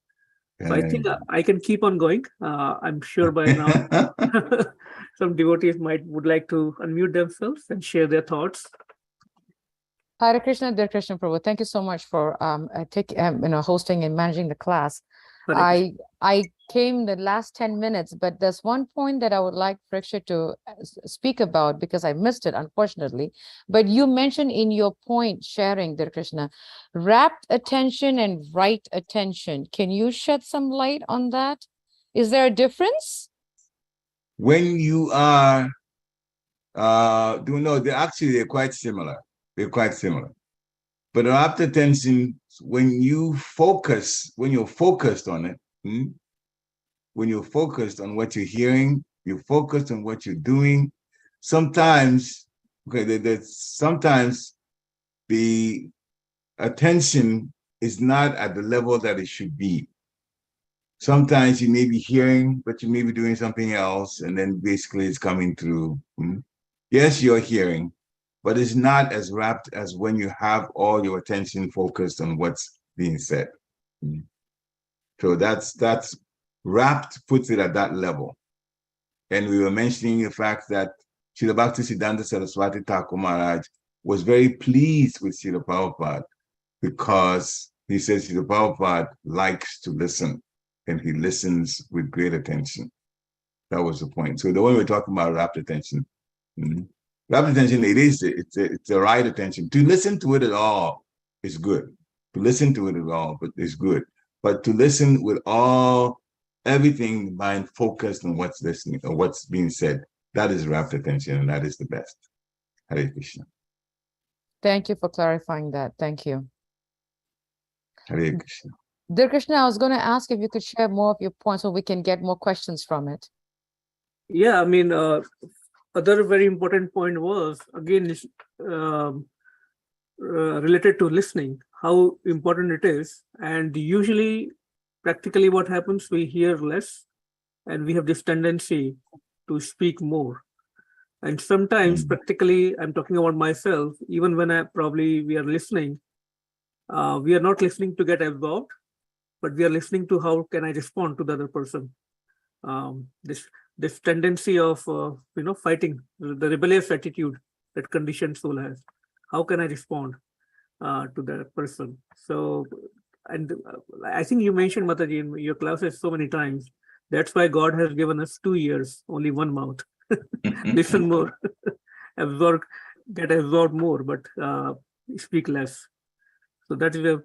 So I think I can keep on going. I'm sure by now some devotees would like to unmute themselves and share their thoughts. Hare Krishna, dear Krishna Prabhu. Thank you so much for hosting and managing the class. I came the last 10 minutes, but there's one point that I would like Praksha to speak about because I missed it, unfortunately. But you mentioned in your point sharing, dear Krishna, rapt attention and right attention. Can you shed some light on that? Is there a difference? When you are, they're quite similar. They're quite similar. But rapt attention, when you're focused on it, when you're focused on what you're hearing, you're focused on what you're doing, sometimes the attention is not at the level that it should be. Sometimes you may be hearing, but you may be doing something else, and then basically it's coming through. Yes, you're hearing, but it's not as rapt as when you have all your attention focused on what's being said. So that's rapt puts it at that level. And we were mentioning the fact that Srila Bhaktisiddhanta Saraswati Thakur Maharaj was very pleased with Srila Prabhupada because he says Srila Prabhupada likes to listen and he listens with great attention. That was the point. So the way we're talking about rapt attention. Rapid attention, it's the right attention. To listen to it at all is good. To listen to it at all, but is good. But to listen with everything mind focused on what's listening or what's being said, that is rapid attention, and that is the best. Hare Krishna. Thank you for clarifying that. Thank you. Hare Krishna. Dear Krishna, I was going to ask if you could share more of your points so we can get more questions from it. Yeah, I mean, other very important point was, again, related to listening, how important it is. And usually, practically what happens, we hear less and we have this tendency to speak more. And sometimes practically, I'm talking about myself, even when we are listening, we are not listening to get absorbed, but we are listening to how can I respond to the other person. This tendency of fighting, the rebellious attitude that conditioned soul has. How can I respond to that person? So, and I think you mentioned, Mataji, in your classes so many times. That's why God has given us 2 ears, only one mouth. Listen more, get absorbed more, but speak less. So that is a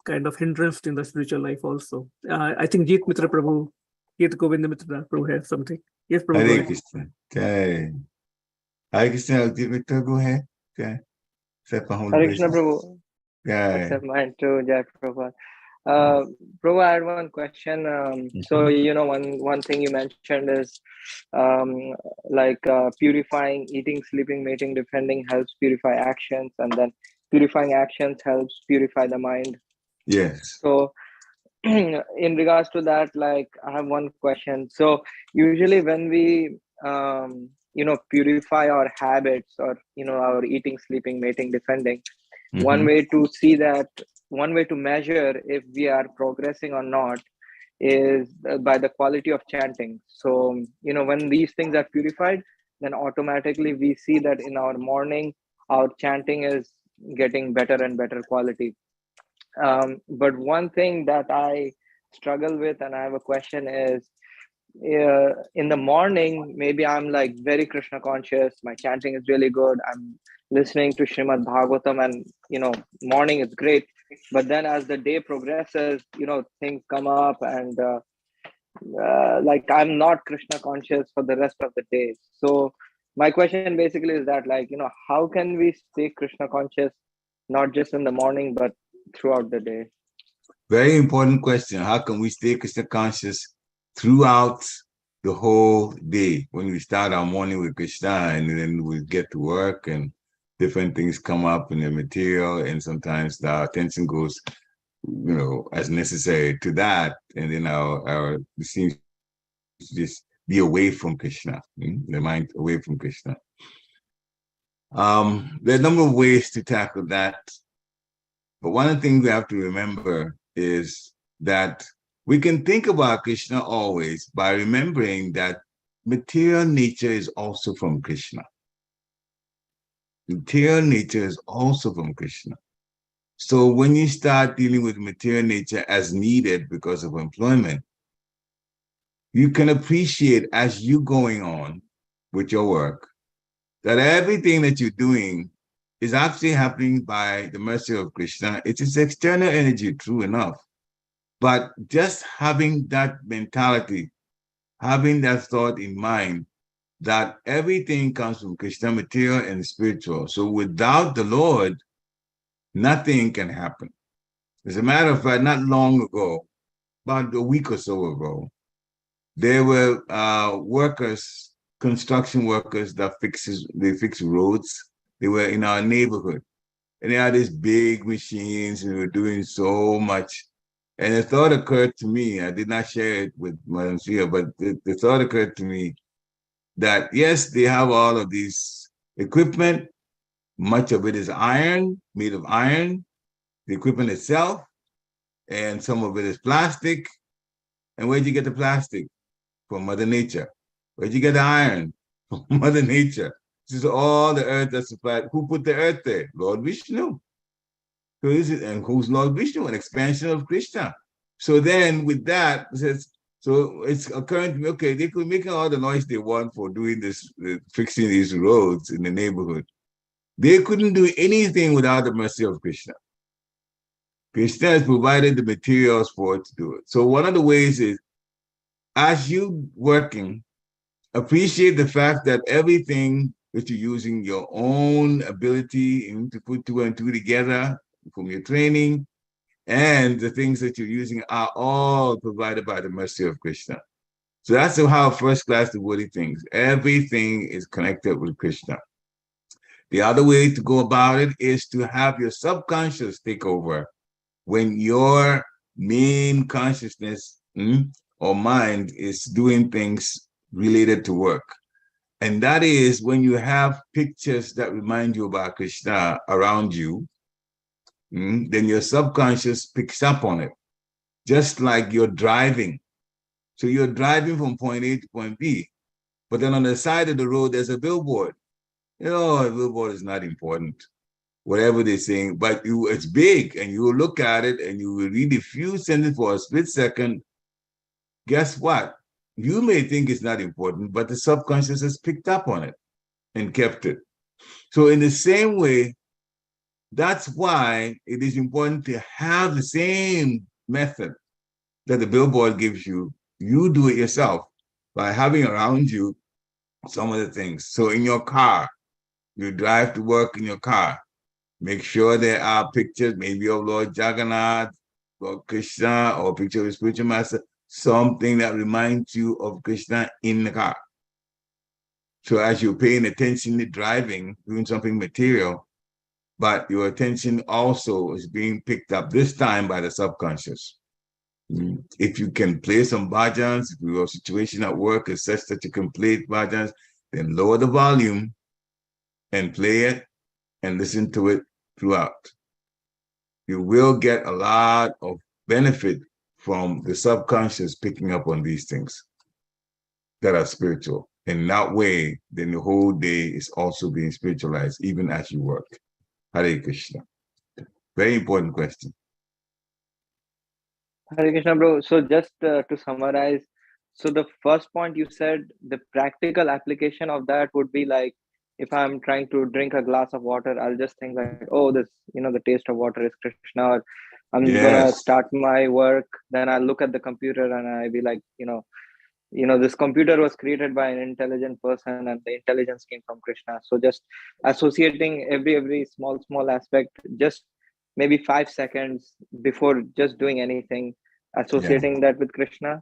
kind of hindrance in the spiritual life also. I think Jeet Mitra Prabhu, Jeet Govinda Mitra Prabhu has something. Yes, Prabhu. Hare Krishna. Okay. Hare Krishna, Mitra, go ahead. Okay. Hare Krishna, Prabhu. Okay. Except mine too, Jai Prabhupada. Prabhu, I had one question. So, one thing you mentioned is purifying, eating, sleeping, mating, defending helps purify actions, and then purifying actions helps purify the mind. Yes. So, in regards to that, I have one question. So, usually when we, purify our habits or, our eating, sleeping, mating, defending, one way to see that, one way to measure if we are progressing or not is by the quality of chanting. So, when these things are purified, then automatically we see that in our morning, our chanting is getting better and better quality. But one thing that I struggle with and I have a question is, in the morning, maybe I'm very Krishna conscious, my chanting is really good, I'm listening to Srimad Bhagavatam, and morning is great. But then as the day progresses, things come up, and I'm not Krishna conscious for the rest of the day. So my question basically is that, how can we stay Krishna conscious, not just in the morning, but throughout the day? Very important question. How can we stay Krishna conscious throughout the whole day? When we start our morning with Krishna, and then we get to work and different things come up in the material, and sometimes the attention goes, as necessary to that, and then our seems to just be away from Krishna, the mind away from Krishna. There are a number of ways to tackle that, but one of the things we have to remember is that we can think about Krishna always by remembering that material nature is also from Krishna. Material nature is also from Krishna. So when you start dealing with material nature as needed because of employment, you can appreciate as you're going on with your work that everything that you're doing is actually happening by the mercy of Krishna. It is external energy, true enough. But just having that mentality, having that thought in mind, that everything comes from Krishna, material and spiritual. So without the Lord, nothing can happen. As a matter of fact, not long ago, about a week or so ago, there were workers, construction workers that fix roads. They were in our neighborhood, and they had these big machines, and they were doing so much. And the thought occurred to me, I did not share it with Madam Sia, but the thought occurred to me that yes, they have all of these equipment. Much of it is iron, made of iron, the equipment itself, and some of it is plastic. And where'd you get the plastic? From Mother Nature. Where'd you get the iron? From Mother Nature. This is all the earth that's supplied. Who put the earth there? Lord Vishnu. So and who's Lord Vishnu? An expansion of Krishna. So then with that, it says, So it's occurring to me, okay, they could make all the noise they want for doing this, fixing these roads in the neighborhood. They couldn't do anything without the mercy of Krishna. Krishna has provided the materials for it to do it. So one of the ways is, as you working, appreciate the fact that everything that you're using your own ability to put two and two together from your training, and the things that you're using are all provided by the mercy of Krishna. So that's how first class devotee thinks. Everything is connected with Krishna. The other way to go about it is to have your subconscious take over when your main consciousness or mind is doing things related to work. And that is when you have pictures that remind you about Krishna around you, then your subconscious picks up on it, just like you're driving. So you're driving from point A to point B, but then on the side of the road, there's a billboard. You know, a billboard is not important, whatever they're saying, but it's big, and you will look at it and you will read a few sentences for a split second. Guess what? You may think it's not important, but the subconscious has picked up on it and kept it. So in the same way, that's why it is important to have the same method that the billboard gives you. You do it yourself by having around you some of the things. So in your car, you drive to work in your car, make sure there are pictures, maybe of Lord Jagannath or Krishna, or a picture of the spiritual master, something that reminds you of Krishna in the car. So as you're paying attention to driving, doing something material, but your attention also is being picked up this time by the subconscious. If you can play some bhajans, if your situation at work is such that you can play bhajans, then lower the volume and play it and listen to it throughout. You will get a lot of benefit from the subconscious picking up on these things that are spiritual. In that way, then the whole day is also being spiritualized, even as you work. Hare Krishna. Very important question. Hare Krishna, bro. So just to summarize, so the first point you said, the practical application of that would be like, if I'm trying to drink a glass of water, I'll just think like, oh, this, the taste of water is Krishna. Or I'm gonna start my work, then I'll look at the computer and I'll be like, this computer was created by an intelligent person and the intelligence came from Krishna. So just associating every small aspect, just maybe 5 seconds before just doing anything, associating that with Krishna.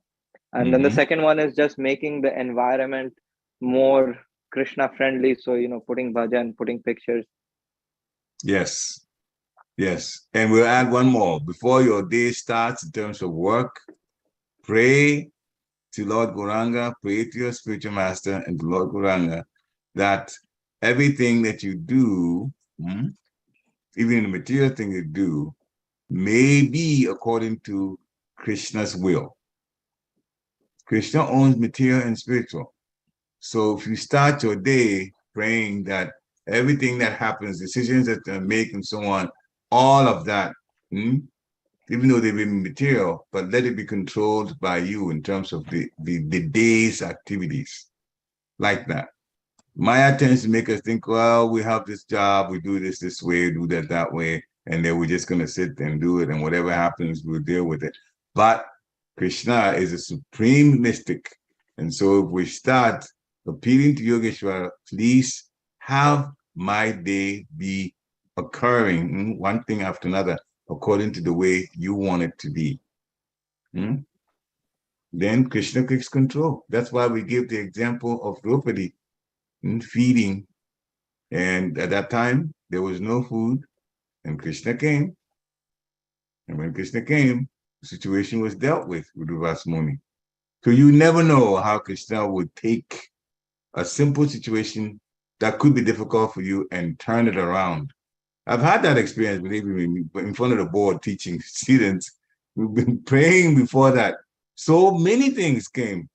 And then the second one is just making the environment more Krishna friendly. So, putting bhajan, putting pictures. Yes. And we'll add one more. Before your day starts in terms of work, pray to Lord Gauranga, pray to your spiritual master and to Lord Gauranga that everything that you do, even the material thing you do, may be according to Krishna's will. Krishna owns material and spiritual. So if you start your day praying that everything that happens, decisions that they make and so on, all of that, even though they may be material, but let it be controlled by you in terms of the day's activities, like that. Maya tends to make us think, well, we have this job, we do this way, do that way, and then we're just going to sit and do it, and whatever happens, we'll deal with it. But Krishna is a supreme mystic. And so if we start appealing to Yogeshwara, please have my day be occurring one thing after another according to the way you want it to be. Then Krishna takes control. That's why we give the example of Draupadi feeding. And at that time, there was no food, and Krishna came. And when Krishna came, the situation was dealt with Durvasa Muni. So you never know how Krishna would take a simple situation that could be difficult for you and turn it around. I've had that experience, believe me, in front of the board teaching students. We've been praying before that. So many things came.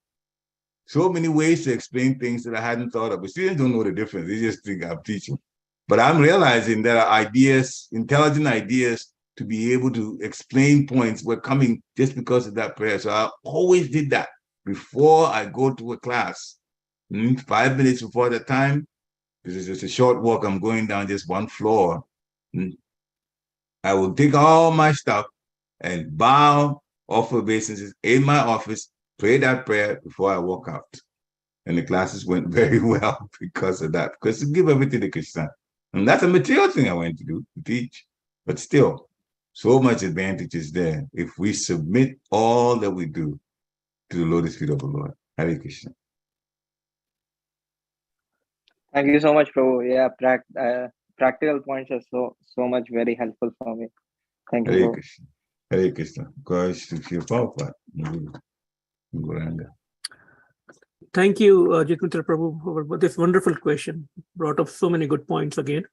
So many ways to explain things that I hadn't thought of. But students don't know the difference. They just think I'm teaching. But I'm realizing that ideas, intelligent ideas to be able to explain points were coming just because of that prayer. So I always did that. before I go to a class. 5 minutes before the time, because it's just a short walk, I'm going down just one floor. I will take all my stuff and bow, offer obeisances in my office, pray that prayer before I walk out. And the classes went very well because of that, because to give everything to Krishna. And that's a material thing I went to do, to teach. But still, so much advantage is there if we submit all that we do to the lotus feet of the Lord. Hare Krishna. Thank you so much, Prabhu. Yeah, practical points are so much very helpful for me. Thank you. Hare Prabhu. Krishna. Hare Krishna. Gosh, to your Prabhupada. Thank you, Jitmitra Prabhu, for this wonderful question. Brought up so many good points again.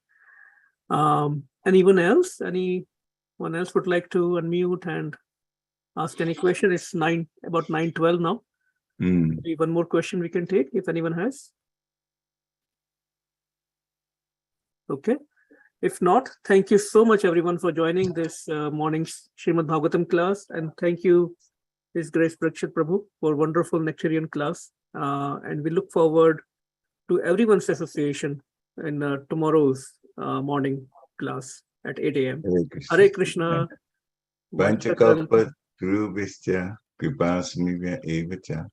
Anyone else? Anyone else would like to unmute and ask any question? It's about 9:12 now. Maybe one more question we can take if anyone has. Okay. If not, thank you so much, everyone, for joining this morning's Srimad Bhagavatam class. And thank you, His Grace Prakshit Prabhu, for wonderful Nectarian class. And we look forward to everyone's association in tomorrow's morning class at 8 a.m. Hare Krishna. Panchakalpa Dhruvishya Kripasmivya Evacha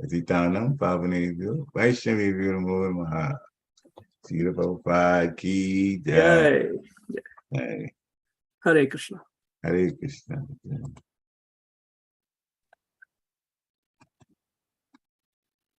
Atitanam Pavanevyo Vaishnavevyo Namo Namaha. Srila Prabhupada Ki Jai. Hare Krishna. Hare Krishna.